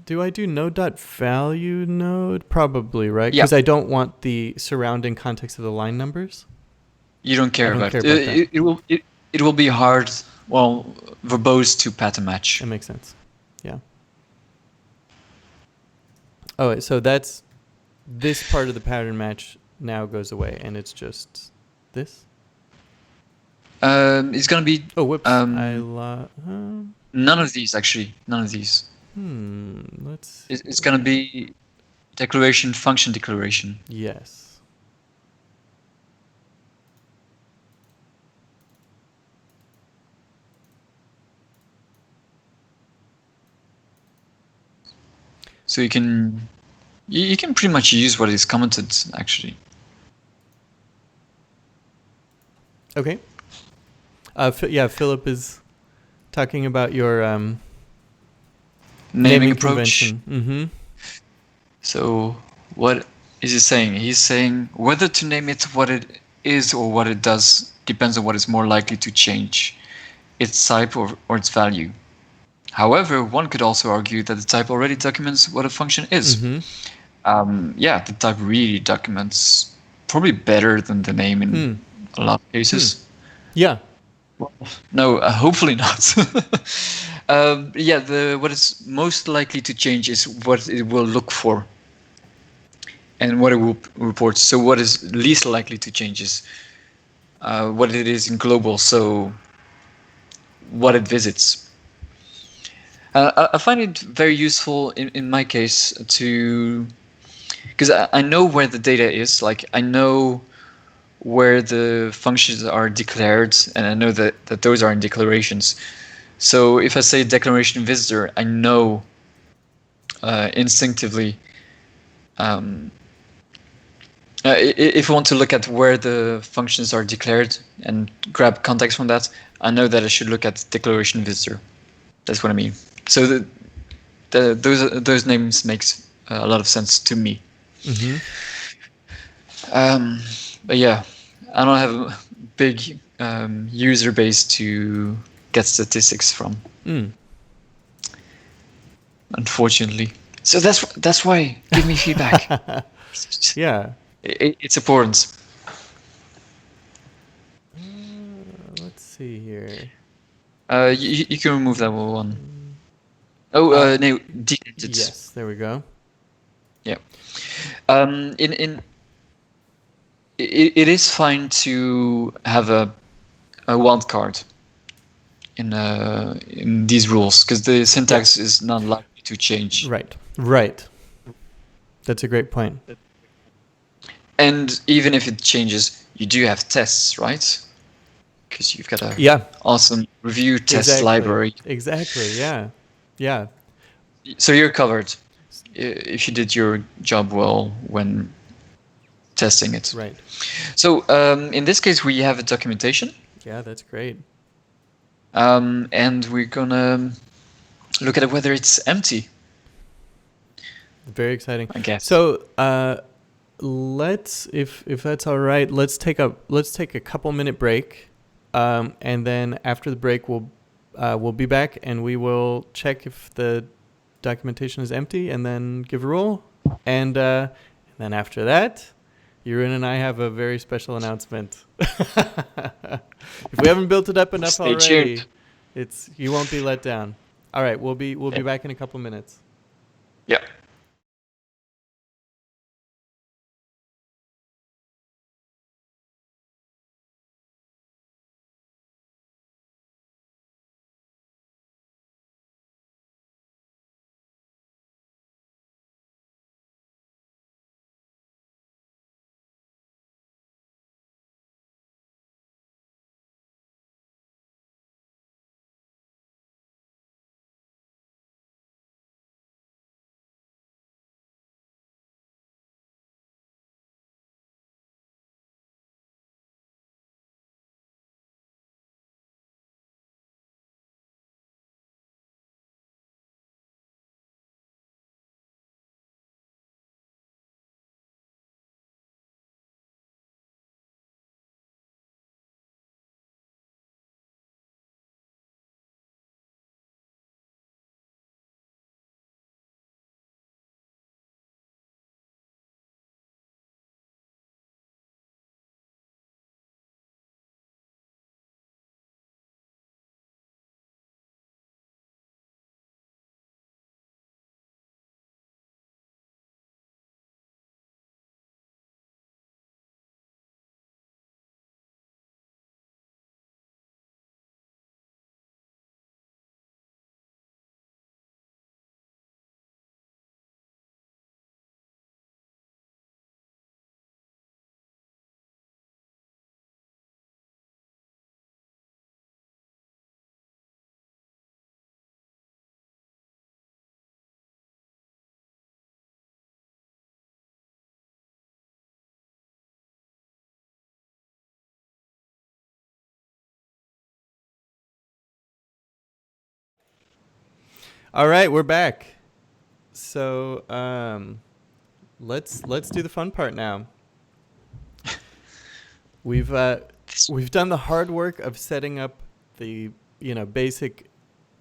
do I do node.value node? Probably, right?
Yeah.
Because I don't want the surrounding context of the line numbers.
You don't care
I don't
about
care
it.
about that.
It will be hard, well, verbose to pattern match.
That makes sense. Yeah. Oh, so that's this part of the pattern match now goes away, and it's just this.
It's gonna be
Oh, whoops!
none of these actually. None of these.
Let's.
It's gonna be declaration, function declaration.
Yes.
So you can pretty much use what is commented actually.
Okay. Yeah, Philip is talking about your
Naming
naming
approach.
convention. Mm-hmm.
So what is he saying? He's saying whether to name it what it is or what it does depends on what is more likely to change, its type or its value. However, one could also argue that the type already documents what a function is.
Mm-hmm.
Yeah, the type really documents probably better than the name in
Hmm.
a lot of
Hmm.
cases.
Yeah.
No, hopefully not. Yeah, the what is most likely to change is what it will look for and what it will report. So what is least likely to change is what it is in global. So what it visits. I find it very useful in my case to because I know where the data is. Like I know where the functions are declared, and I know that those are in declarations. So if I say declaration visitor, I know instinctively. Um, if I want to look at where the functions are declared and grab context from that, I know that I should look at declaration visitor. That's what I mean. So those names makes a lot of sense to me.
Mm-hmm.
Um, but yeah, I don't have a big user base to get statistics from,
Mm.
unfortunately. So that's why. Give me feedback.
Yeah.
It's important.
Let's see here.
You can remove that one.
Mm.
Oh,
Uh,
no, dedented.
yes. There we go.
Yeah. In it is fine to have a wild card in these rules because the
Yeah.
syntax is not likely to change.
Right. Right. That's a great point.
And even if it changes, you do have tests, right? Because you've got a
Yeah.
awesome review test
Exactly.
library.
Exactly. Yeah. Yeah.
So you're covered if you did your job well when testing it.
Right.
So in this case, we have a documentation,
Yeah, that's great.
and we're gonna look at whether it's empty,
Very exciting.
I guess.
So, let's if that's all right, let's take a couple minute break, and then after the break we'll be back and we will check if the documentation is empty and then give a rule, and then after that, Jeroen and I have a very special announcement. If we haven't built it up enough
Stay tuned.
already, it's you won't be let down. All right, we'll be
Yeah.
back in a couple minutes.
Yeah.
All right, we're back. So let's do the fun part now. We've done the hard work of setting up the basic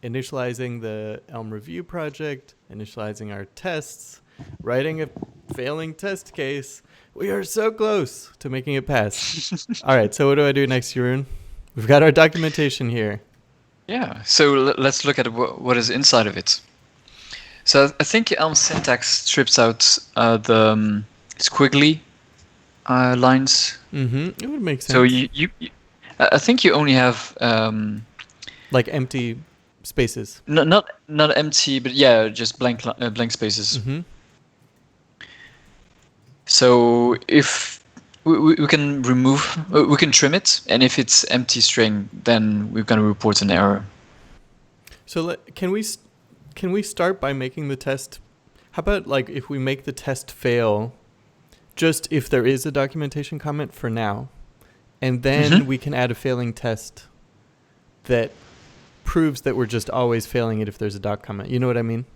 initializing the elm-review project, initializing our tests, writing a failing test case. We are so close to making it pass. All right, so what do I do next, Jeroen? We've got our documentation here.
Yeah, so let's look at what is inside of it. So I think Elm syntax strips out the squiggly lines.
It would make sense.
So I think you only have
like empty spaces.
not empty, but yeah, just blank spaces. So if we can we can trim it, and if it's empty string, then we're going to report an error.
So can we start by making the test? How about like if we make the test fail, just if there is a documentation comment for now, and then we can add a failing test that proves that we're just always failing it if there's a doc comment. You know what I mean?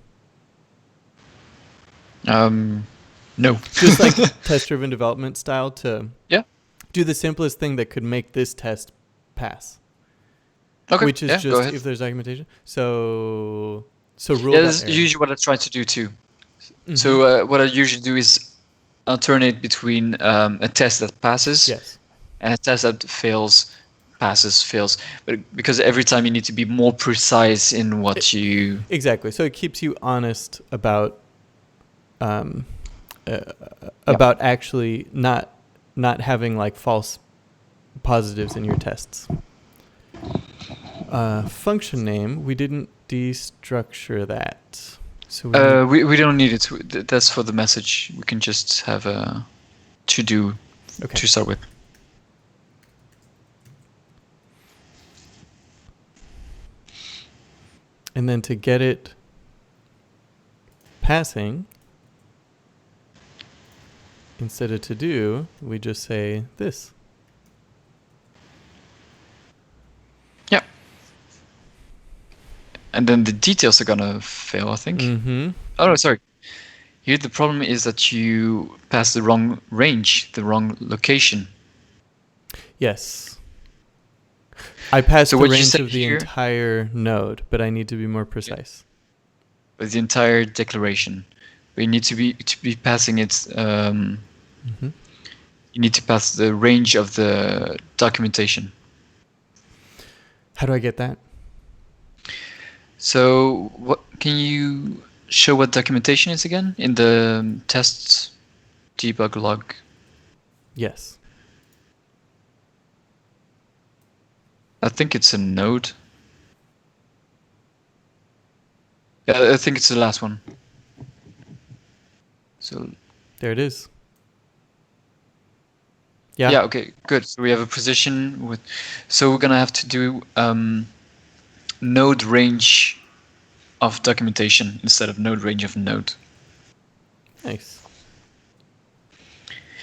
No.
Just like test-driven development style to
Yeah.
do the simplest thing that could make this test pass.
Okay.
Which is
go
just
ahead.
if there's documentation. So rule
Yeah,
that
that's
error.
usually what I try to do too. So what I usually do is alternate between a test that passes
Yes.
and a test that fails, passes, fails. But because every time you need to be more precise in what you...
Exactly. So it keeps you honest about about actually not having like false positives in your tests. Function name, we didn't destructure that. So
we don't need it. That's for the message. We can just have a to-do to start with.
And then to get it passing, instead of to do, we just say this.
Yeah. And then the details are gonna fail, I think. Oh no, sorry. Here the problem is that you passed the wrong range, the wrong location.
Yes. I passed
So
the
what you
range
said
of the
here-
entire node, but I need to be more precise.
With the entire declaration. We need to be passing it. You need to pass the range of the documentation.
How do I get that?
So what can you show what documentation is again in the tests debug log?
Yes.
I think it's a node. Yeah, I think it's the last one. So
There it is. Yeah.
yeah, okay, good. So we have a position with. So we're gonna have to do node range of documentation instead of node range of node.
Nice.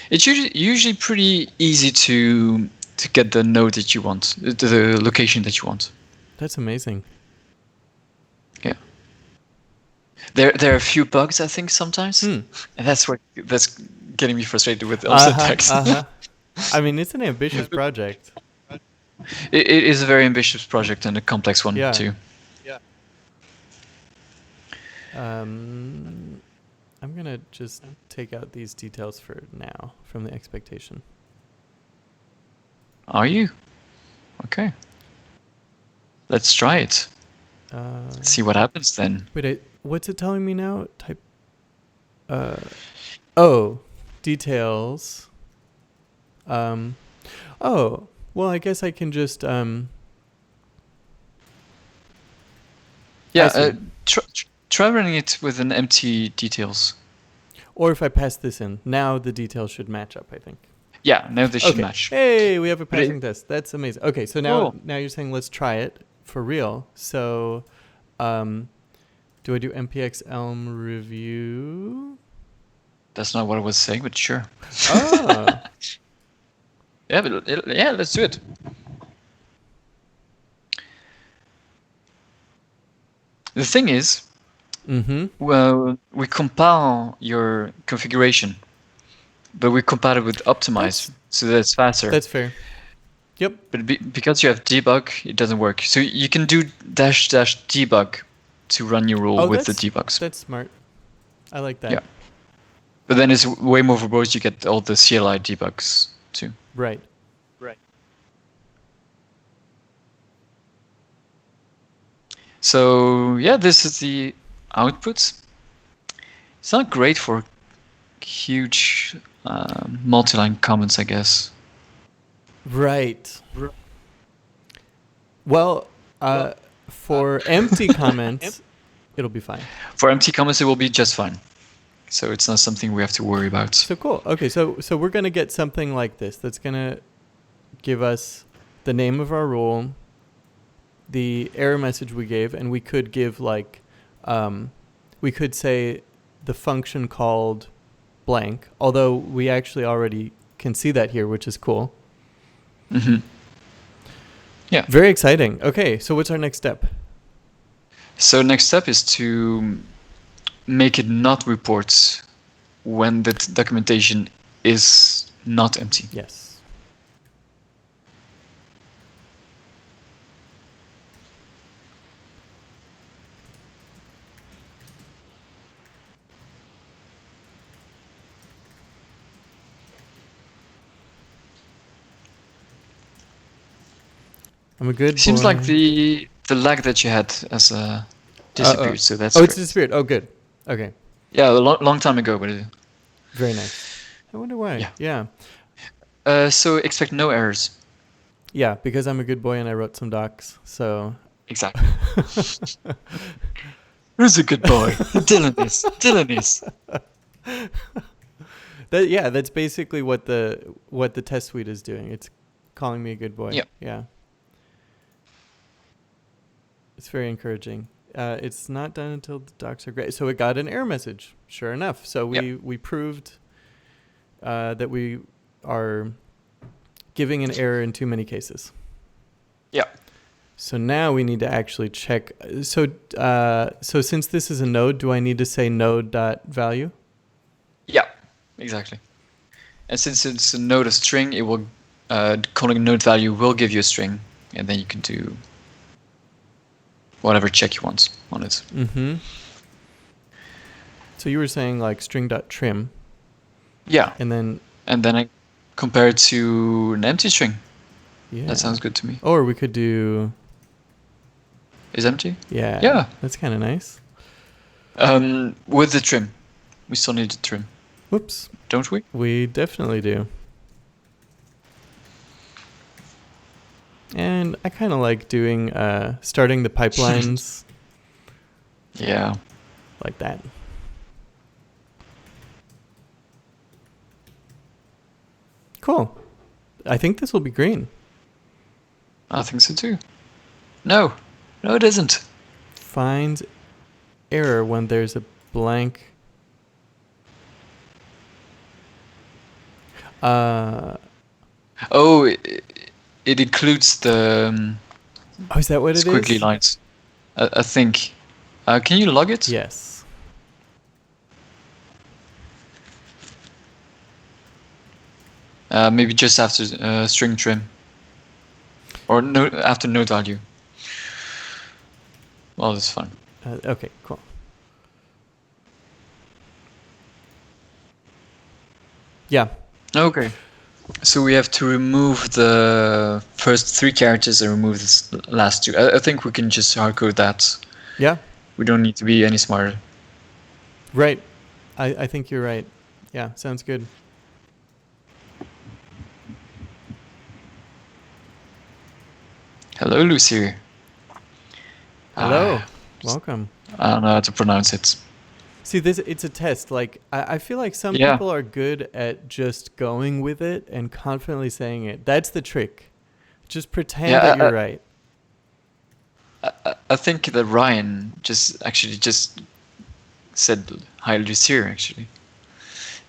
It's usually pretty easy to get the node that you want, the location that you want.
That's amazing.
Yeah. There are a few bugs, I think, sometimes, and that's getting me frustrated with elm syntax.
I mean, it's an ambitious project.
It is a very ambitious project and a complex one too.
Yeah.
I'm gonna just take out these details for now from the expectation.
Are you? Okay. Let's try it. See what happens then.
Wait, what's it telling me now? Type. Details. Oh, well, I guess I can just
Yeah. Try running it with an empty details.
Or if I pass this in, now the details should match up, I think.
Yeah. Now they should match.
Hey, we have a passing test. That's amazing. Okay, so now
Cool.
now you're saying let's try it for real. So, do I do npx elm-review?
That's not what I was saying, but sure.
Oh.
Yeah, but let's do it. The thing is,
Mm-hmm.
Well, we compile your configuration, but we compile it with optimize,
That's
so that it's faster.
that's fair. Yep.
But because you have debug, it doesn't work. So you can do dash dash debug to run your rule
Oh,
with the debugs.
that's smart. I like that.
Yeah. But then it's way more verbose. You get all the CLI debugs too.
Right.
So yeah, this is the output. It's not great for huge multi-line comments, I guess.
Right. Well, for empty comments, it'll be fine.
For empty comments, it will be just fine. So it's not something we have to worry about.
So cool. Okay, so we're gonna get something like this. That's gonna give us the name of our rule, the error message we gave, and we could give like, we could say the function called blank. Although we actually already can see that here, which is cool.
Mm-hmm. Yeah.
Very exciting. Okay, so what's our next step?
So next step is to make it not report when the documentation is not empty.
Yes. I'm a good
Seems
boy.
like the lag that you had as a disappeared, so that's
it's
great.
disappeared. Oh, good. Okay.
Yeah, a long time ago, but
Very nice. I wonder why. Yeah.
so expect no errors.
Yeah, because I'm a good boy and I wrote some docs. So
Exactly. Who's a good boy? Dylan is.
That's basically what the test suite is doing. It's calling me a good boy.
Yeah.
Yeah. It's very encouraging. It's not done until the docs are great. So it got an error message. Sure enough. So we proved that we are giving an error in too many cases.
Yeah.
So now we need to actually check. So since this is a node, do I need to say node.value?
Yeah, exactly. And since it's a node of string, it will calling a node value will give you a string, and then you can do whatever check you want on it.
Mm-hmm. So you were saying like string.trim.
Yeah.
And then
I compare it to an empty string.
Yeah.
That sounds good to me.
Or we could do...
Is empty?
Yeah.
Yeah.
That's kind of nice.
With the trim. We still need the trim.
Whoops.
Don't we?
We definitely do. And I kind of like doing, starting the pipelines.
Yeah.
Like that. Cool. I think this will be green.
I think so too. No, it isn't.
Finds error when there's a blank.
Oh, it includes the
Oh, is that what it is?
squiggly lines. I think. Can you log it?
Yes.
Maybe just after string trim. Or no, after node value. Well, that's fine.
Okay, cool. Yeah.
Okay. So we have to remove the first 3 characters and remove the last 2. I think we can just hardcode that.
Yeah.
We don't need to be any smarter.
Right. I think you're right. Yeah, sounds good.
Hello, Lucy.
Hello. Welcome.
I don't know how to pronounce it.
See, it's a test. Like, I feel like some
Yeah.
people are good at just going with it and confidently saying it. That's the trick. Just pretend that you're right.
I think that Ryan just said hi, Lucier, actually.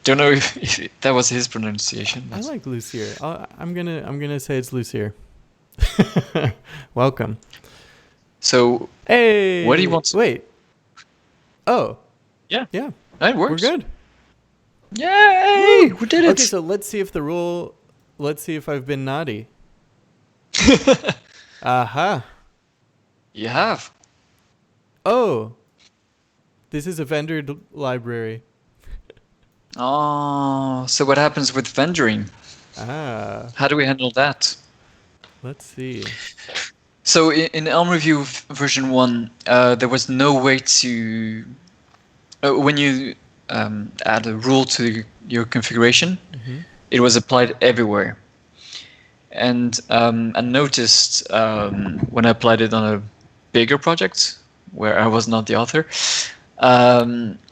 Don't know if that was his pronunciation.
I like Lucier. I'm gonna say it's Lucier. Welcome.
So,
Hey.
what do you want?
Wait. Oh,
Yeah,
yeah.
it
We're
works.
good.
Yay!
Woo!
We did it.
Okay, so let's see if the rule. Let's see if I've been naughty. Aha.
You have.
Oh, this is a vendor library.
Oh, so what happens with vendoring?
Ah,
How do we handle that?
let's see.
So in elm-review version 1, there was no way to when you add a rule to your configuration,
Mm-hmm.
it was applied everywhere. And I noticed when I applied it on a bigger project where I was not the author,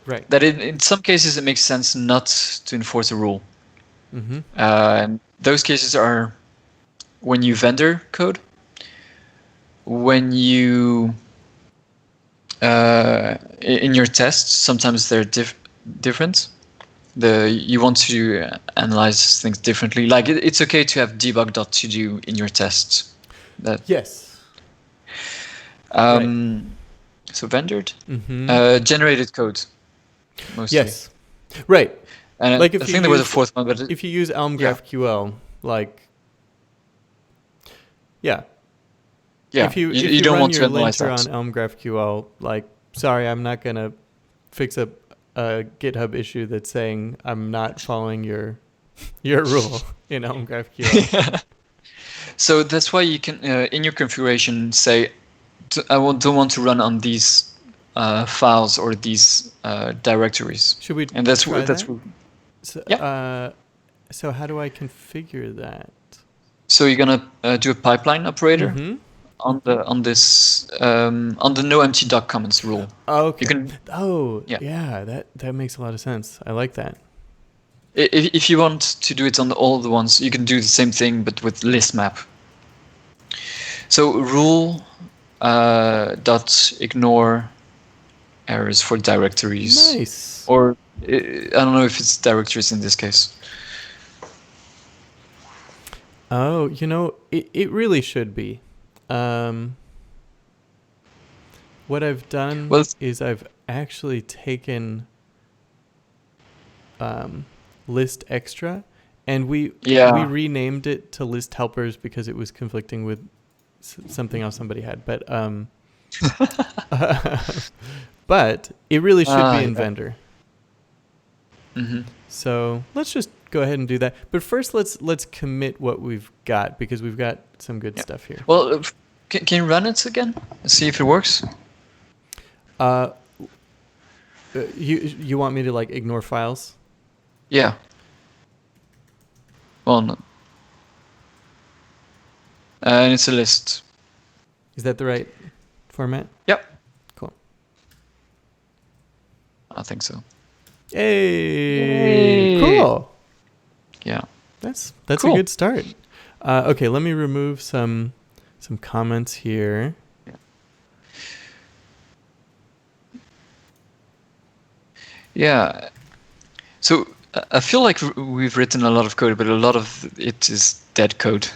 Right.
that in some cases it makes sense not to enforce a rule.
Mm-hmm.
And those cases are when you vendor code, when you in your tests, sometimes they're different. You want to analyze things differently. Like it's okay to have debug.todo in your tests. That
Yes. Right.
so vendored,
Mm-hmm.
generated code mostly.
Yes. Right.
And
Like
I
if you
think there was a
use
fourth one, but
if you use Elm
yeah.
GraphQL, like yeah.
Yeah,
If you
you don't
run
want to
your
analyze
linter
that.
on Elm GraphQL, like sorry, I'm not gonna fix a GitHub issue that's saying I'm not following your rule in Elm GraphQL.
So that's why you can in your configuration say don't want to run on these files or these directories,
Should we
and that's
try that? So,
yeah.
So how do I configure that?
So you're gonna do a pipeline operator
Mm-hmm.
on the no empty doc comments rule.
Okay.
You can
Yeah. That makes a lot of sense. I like that.
if you want to do it on all the ones, you can do the same thing but with list map. So rule dot ignore errors for directories.
Nice.
Or I don't know if it's directories in this case.
Oh, it really should be. What I've done
Well,
is I've actually taken list extra, and we renamed it to list helpers because it was conflicting with something else somebody had. But but it really should be in vendor.
Mm-hmm.
So let's just go ahead and do that. But first, let's commit what we've got because we've got some good stuff here.
Well, can you run it again and see if it works?
You want me to like ignore files?
Yeah. Well, no. And it's a list.
Is that the right format?
Yep.
Cool.
I think so.
Hey. Cool.
Yeah.
That's
cool.
a good start. Okay, let me remove some comments here.
Yeah. So I feel like we've written a lot of code, but a lot of it is dead code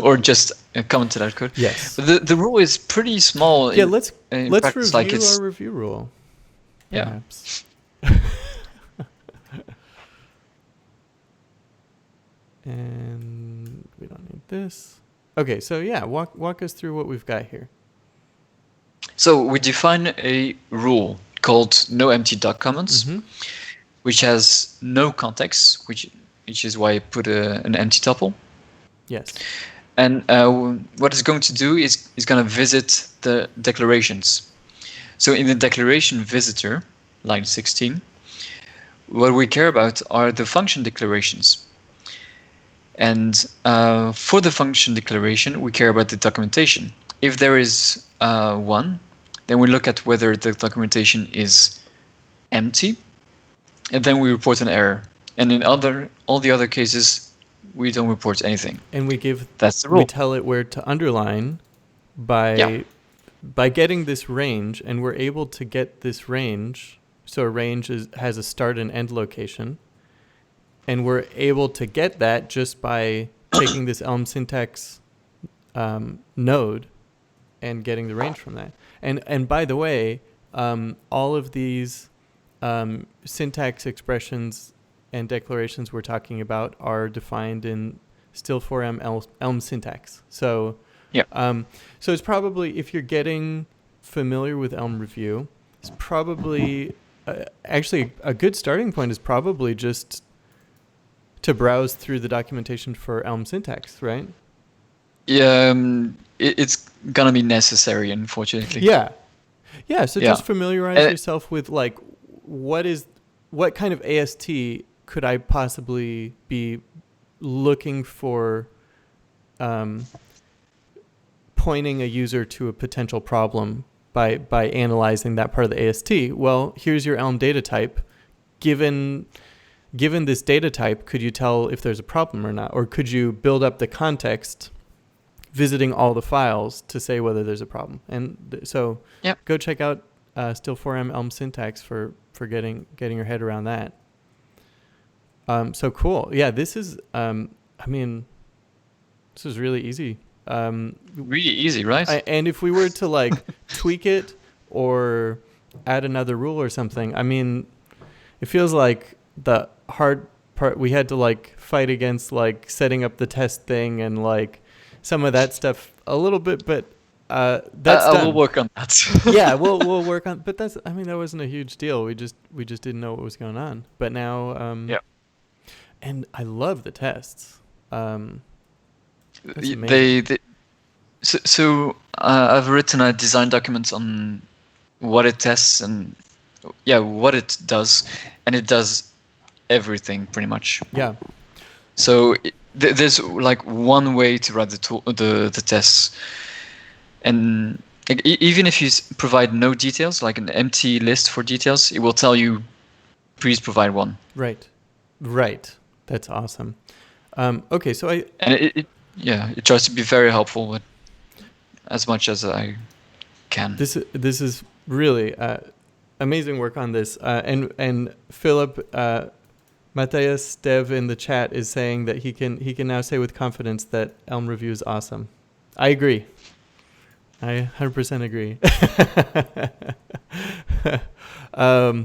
or just commented out code.
Yes.
But the rule is pretty small.
Yeah, let's
practice,
review our review rule. Perhaps.
Yeah.
And we don't need this. Okay, so yeah, walk us through what we've got here.
So we define a rule called no empty doc comments, which has no context, which is why I put an empty tuple.
Yes.
And what it's going to do is going to visit the declarations. So in the declaration visitor, line 16, what we care about are the function declarations. And for the function declaration, we care about the documentation. If there is one, then we look at whether the documentation is empty, and then we report an error. And in all the other cases, we don't report anything.
And
that's the rule.
We tell it where to underline by getting this range, and we're able to get this range. So a range has a start and end location. And we're able to get that just by taking this Elm syntax node and getting the range from that. And by the way, all of these syntax expressions and declarations we're talking about are defined in still 4M Elm syntax. So, so it's probably, if you're getting familiar with elm-review, it's probably actually a good starting point is probably just to browse through the documentation for Elm syntax, right?
Yeah, it's gonna be necessary, unfortunately.
Yeah. So
Yeah.
just familiarize yourself with like what kind of AST could I possibly be looking for, pointing a user to a potential problem by analyzing that part of the AST. Well, here's your Elm data type. Given this data type, could you tell if there's a problem or not? Or could you build up the context visiting all the files to say whether there's a problem? And so go check out still 4M Elm syntax for getting your head around that. So cool. Yeah, this is, this is really easy.
Really easy, right?
And if we were to like tweak it or add another rule or something, I mean, it feels like the hard part, we had to like fight against like setting up the test thing and like some of that stuff a little bit, but that's done.
We'll work on that.
Yeah, we'll work on, but that wasn't a huge deal. We just didn't know what was going on. But now, and I love the tests.
I've written a design document on what it tests and what it does, and it does everything pretty much.
Yeah.
So there's like one way to write the tests, and even if you provide no details, like an empty list for details, it will tell you, please provide one.
Right. That's awesome. Okay, so
it tries to be very helpful with as much as I can.
This is really amazing work on this. And Philip, Matthias Dev in the chat is saying that he can now say with confidence that elm-review is awesome. I agree. I 100% agree.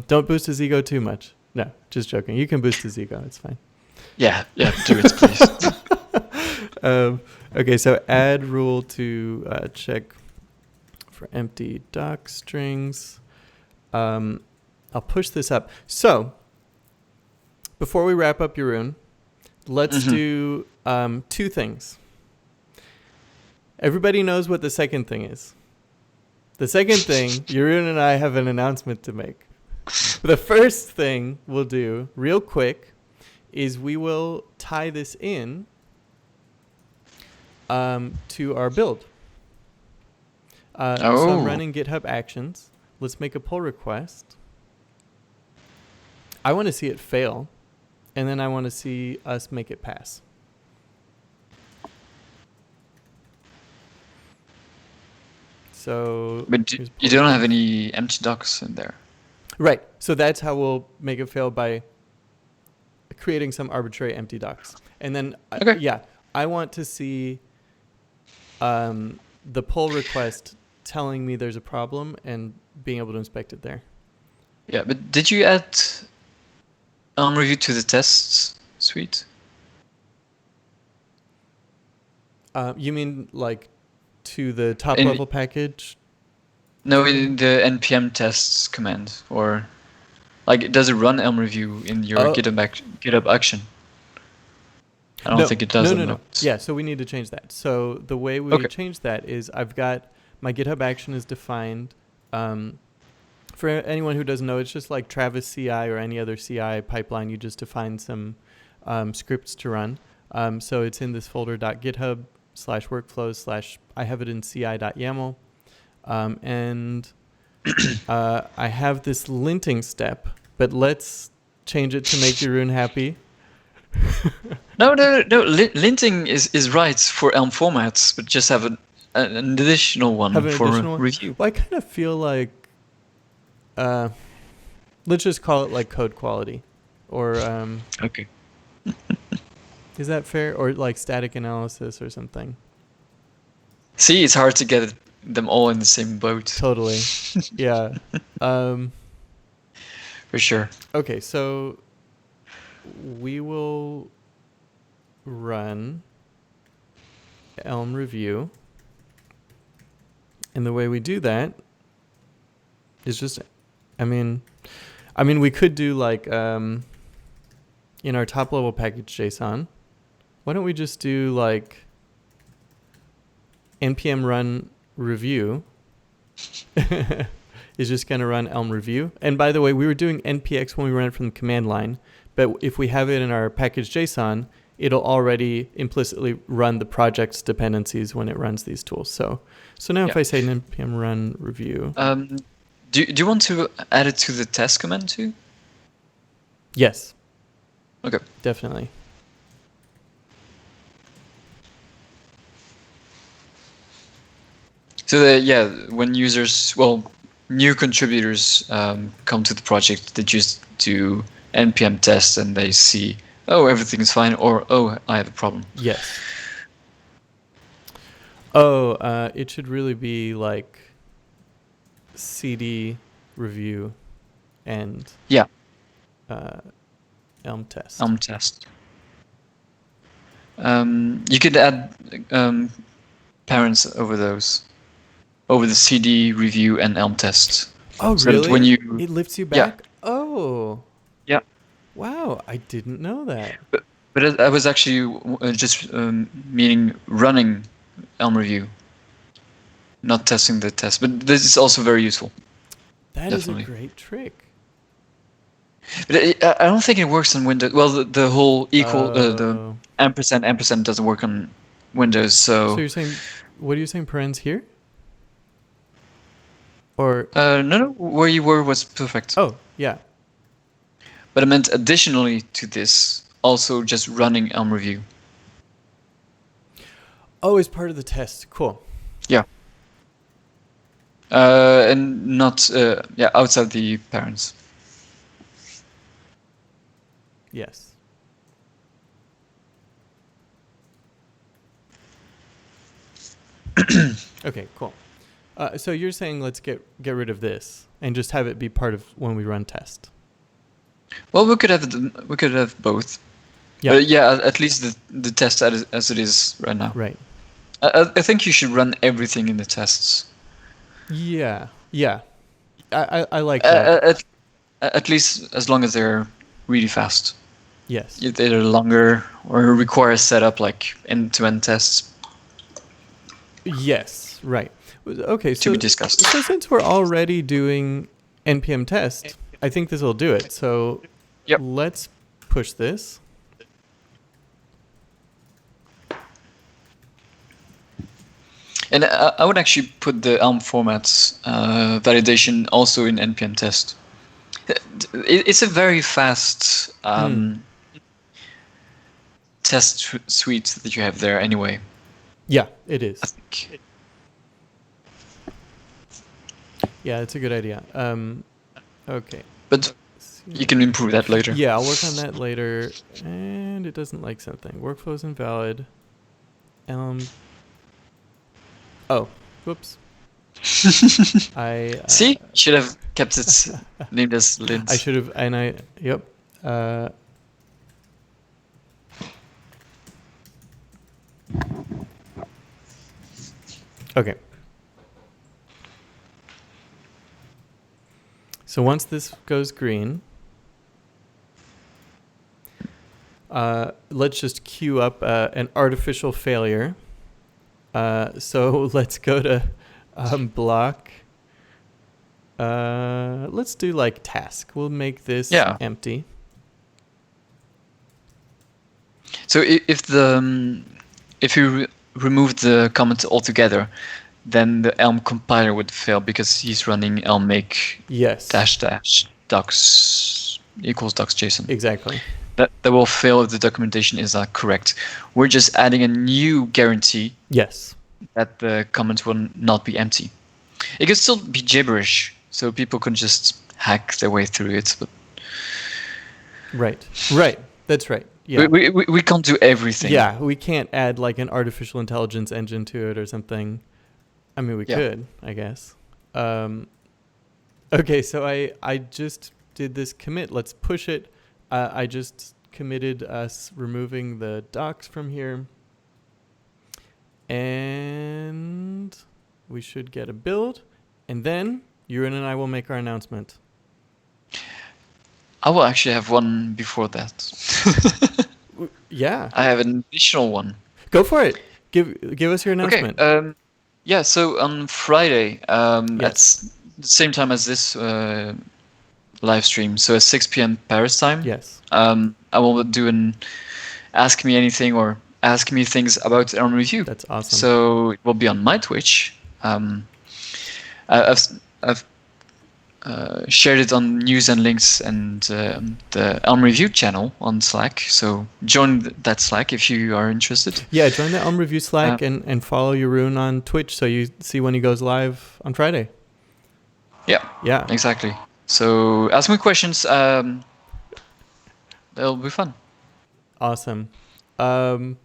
Don't boost his ego too much. No, just joking. You can boost his ego. It's fine.
Yeah, do it, please.
Okay, so add rule to check for empty doc strings. I'll push this up. So before we wrap up Jeroen, let's do two things. Everybody knows what the second thing is. The second thing, Jeroen and I have an announcement to make. The first thing we'll do real quick is we will tie this in to our build. So I'm running GitHub Actions. Let's make a pull request. I want to see it fail, and then I want to see us make it pass. So,
but you don't have any empty docs in there.
Right. So that's how we'll make it fail, by creating some arbitrary empty docs. And then, I want to see the pull request telling me there's a problem and being able to inspect it there.
Yeah, but did you add elm-review to the tests suite?
You mean like to the top level package?
No, in the npm tests command, or like does it run elm-review in your GitHub action? I don't think it does.
No. Yeah, so we need to change that. So the way we change that is I've got my GitHub action is defined. For anyone who doesn't know, it's just like Travis CI or any other CI pipeline. You just define some scripts to run. So it's in this folder .github/workflows/ I have it in ci.yaml. And I have this linting step, but let's change it to make Jeroen happy.
No. Linting is right for Elm formats, but just have an additional one review.
Well, I kind of feel like let's just call it like code quality, or
okay.
Is that fair? Or like static analysis or something.
See, it's hard to get it them all in the same boat.
Totally. Yeah.
For sure.
Okay, so we will run elm-review. And the way we do that is just, I mean, we could do like in our top level package JSON. Why don't we just do like npm run review is just going to run elm review. And by the way, we were doing npx when we ran it from the command line, but if we have it in our package JSON, it'll already implicitly run the project's dependencies when it runs these tools. So now if I say npm run review.
Do you want to add it to the test command too?
Yes.
Okay.
Definitely.
So when users, new contributors come to the project, they just do npm test and they see, oh, everything is fine, or oh, I have a problem.
Yes. Oh, it should really be like cd review and elm test.
Elm test. You could add parents over those, over the cd review and elm test.
Oh,
so
really?
That when you,
it lifts you back?
Yeah.
Oh.
Yeah.
Wow, I didn't know that.
But I was actually just meaning running elm review, not testing the test. But this is also very useful.
That
Definitely.
is a great trick.
But I don't think it works on Windows. Well, the whole equal, the ampersand doesn't work on Windows. So
you're saying, what are you saying, parens here? Or
no, where you were was perfect.
Oh, yeah.
But I meant additionally to this, also just running elm review.
Oh, as part of the test. Cool.
Yeah. And not outside the parents.
Yes. Okay, cool. So you're saying let's get rid of this and just have it be part of when we run test.
Well, we could have both.
Yeah.
But at least the test as it is right now.
Right.
I think you should run everything in the tests.
Yeah. I like that.
At least as long as they're really fast.
Yes.
If they're longer or require setup like end-to-end tests.
Yes. Right. Okay.
To be discussed.
So since we're already doing npm test, I think this will do it. So let's push this.
And I would actually put the Elm formats validation also in npm test. It's a very fast test suite that you have there anyway.
Yeah, it is.
I think.
Yeah, it's a good idea. Okay.
But you can improve that later.
Yeah, I'll work on that later. And it doesn't like something. Workflow is invalid. Oh, whoops. I
see, should have kept it named as lint.
I should have, and yep. Okay. So once this goes green, let's just queue up an artificial failure. So let's go to block. Let's do like task. We'll make this empty.
So if you remove the comment altogether, then the Elm compiler would fail because he's running elm make --docs equals docs.json.
Exactly.
That will fail if the documentation is not correct. We're just adding a new guarantee.
Yes.
That the comment will not be empty. It can still be gibberish, so people can just hack their way through it. But
right. That's right. Yeah.
We can't do everything.
Yeah, we can't add like an artificial intelligence engine to it or something. I mean, we
Yeah.
could, I guess. Okay, so I just did this commit. Let's push it. I just committed us removing the docs from here. And we should get a build. And then Jeroen and I will make our announcement.
I will actually have one before that.
Yeah.
I have an additional one.
Go for it. Give us your announcement.
Okay. Yeah. So on Friday,
Yes.
at the same time as this live stream, so at 6 p.m. Paris time,
Yes.
I will do an Ask Me Anything or Ask Me Things about elm-review.
That's awesome.
So it will be on my Twitch. I've shared it on news and links and the elm-review channel on Slack. So join that Slack if you are interested.
Yeah, join the elm-review Slack and follow Jeroen on Twitch so you see when he goes live on Friday. Yeah.
Exactly. So ask me questions. That'll be fun.
Awesome. NPM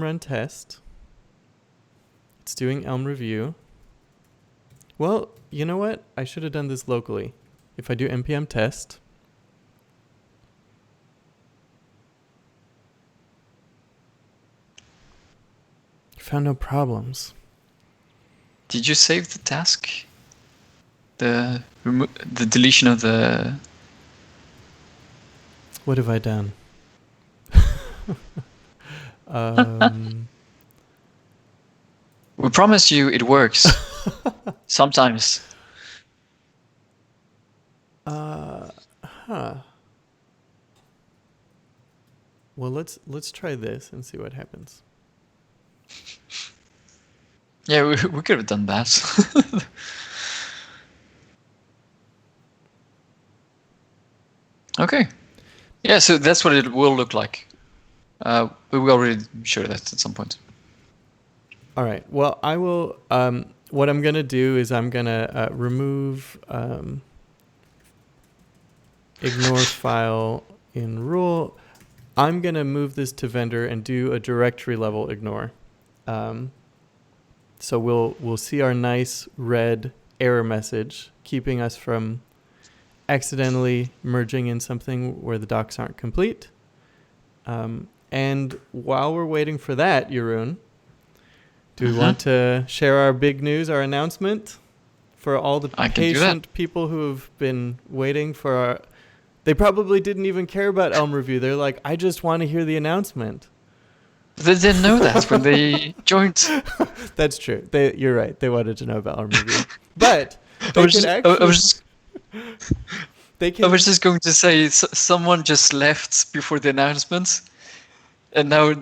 run test. It's doing Elm review. Well, you know what? I should have done this locally. If I do npm test, found no problems.
Did you save the task? The deletion of the...
What have I done?
We promise you it works. Sometimes.
Well, let's try this and see what happens.
Yeah, we could have done that. Okay. Yeah, so that's what it will look like. We already showed that at some point.
All right. Well, I will. What I'm gonna do is I'm gonna remove ignore file in rule. I'm gonna move this to vendor and do a directory level ignore. So we'll see our nice red error message, keeping us from accidentally merging in something where the docs aren't complete. And while we're waiting for that, Jeroen, do we want to share our big news, our announcement for all the patient people who have been waiting for our... They probably didn't even care about Elm Review. They're like, I just want to hear the announcement.
They didn't know that when they joined.
That's true. You're right. They wanted to know about Elm Review. But
I was just going to say, someone just left before the announcement, and now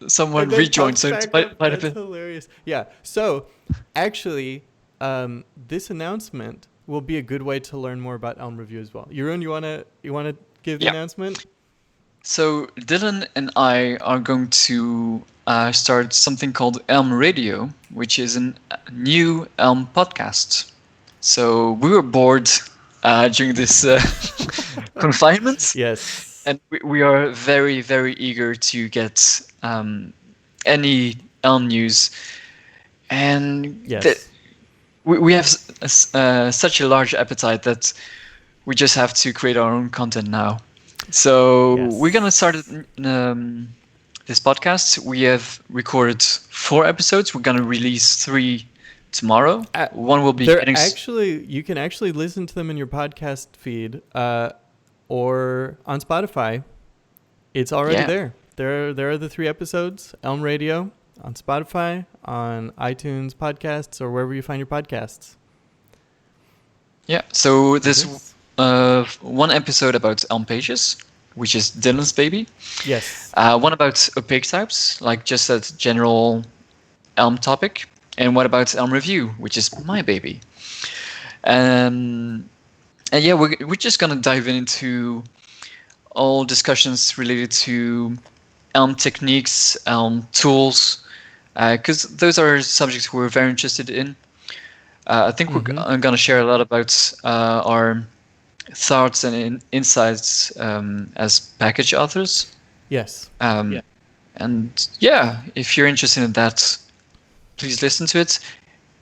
someone rejoined. So it might have been
hilarious. Yeah. So actually, this announcement will be a good way to learn more about Elm Review as well. Jeroen, you wanna give the announcement?
So Dylan and I are going to start something called Elm Radio, which is a new Elm podcast. So we were bored during this confinement.
Yes.
And we are very, very eager to get any Elm news. And
yes.
We have such a large appetite that we just have to create our own content now. So we're going to start this podcast. We have recorded 4 episodes. We're going to release 3 tomorrow. One will be...
You can actually listen to them in your podcast feed or on Spotify. It's already there. There are the 3 episodes, Elm Radio, on Spotify, on iTunes podcasts, or wherever you find your podcasts.
Yeah, so there's one episode about Elm Pages, which is Dylan's baby.
Yes.
One about opaque types, like just that general Elm topic. And what about Elm Review, which is my baby. And yeah, we're just going to dive into all discussions related to Elm techniques, Elm tools, because those are subjects we're very interested in. I think we're going to share a lot about our thoughts and insights as package authors.
Yes.
And yeah, if you're interested in that, please listen to it.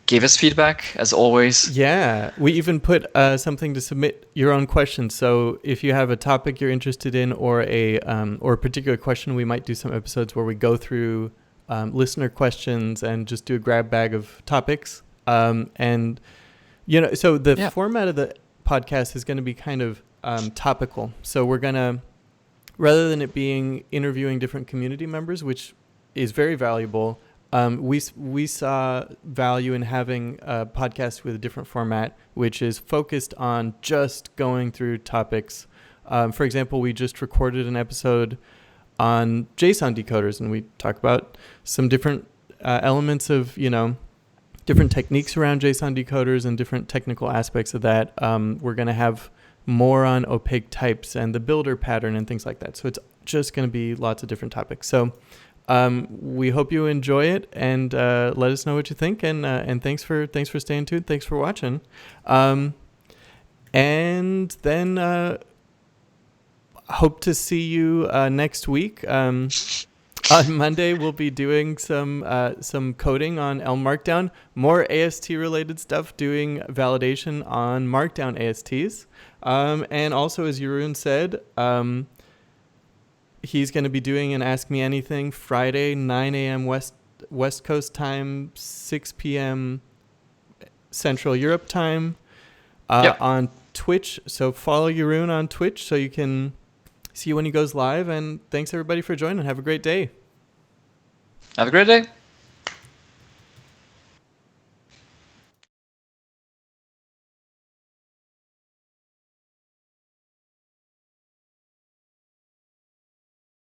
Give us feedback, as always.
Yeah, we even put something to submit your own questions. So if you have a topic you're interested in, or a particular question, we might do some episodes where we go through listener questions and just do a grab bag of topics. And so the format of the podcast is going to be kind of topical. So we're gonna, rather than it being interviewing different community members, which is very valuable. We saw value in having a podcast with a different format, which is focused on just going through topics. For example, we just recorded an episode on JSON decoders, and we talk about some different elements of, different techniques around JSON decoders and different technical aspects of that. We're going to have more on opaque types and the builder pattern and things like that. So it's just going to be lots of different topics. So we hope you enjoy it, and let us know what you think. And thanks for staying tuned. Thanks for watching. And then hope to see you next week. On Monday, we'll be doing some coding on Elm Markdown, more AST related stuff, doing validation on Markdown ASTs. And also, as Jeroen said, he's going to be doing an Ask Me Anything Friday, 9 a.m. West Coast time, 6 p.m. Central Europe time on Twitch. So follow Jeroen on Twitch so you can see when he goes live. And thanks everybody for joining. Have a great day.
Have a great day.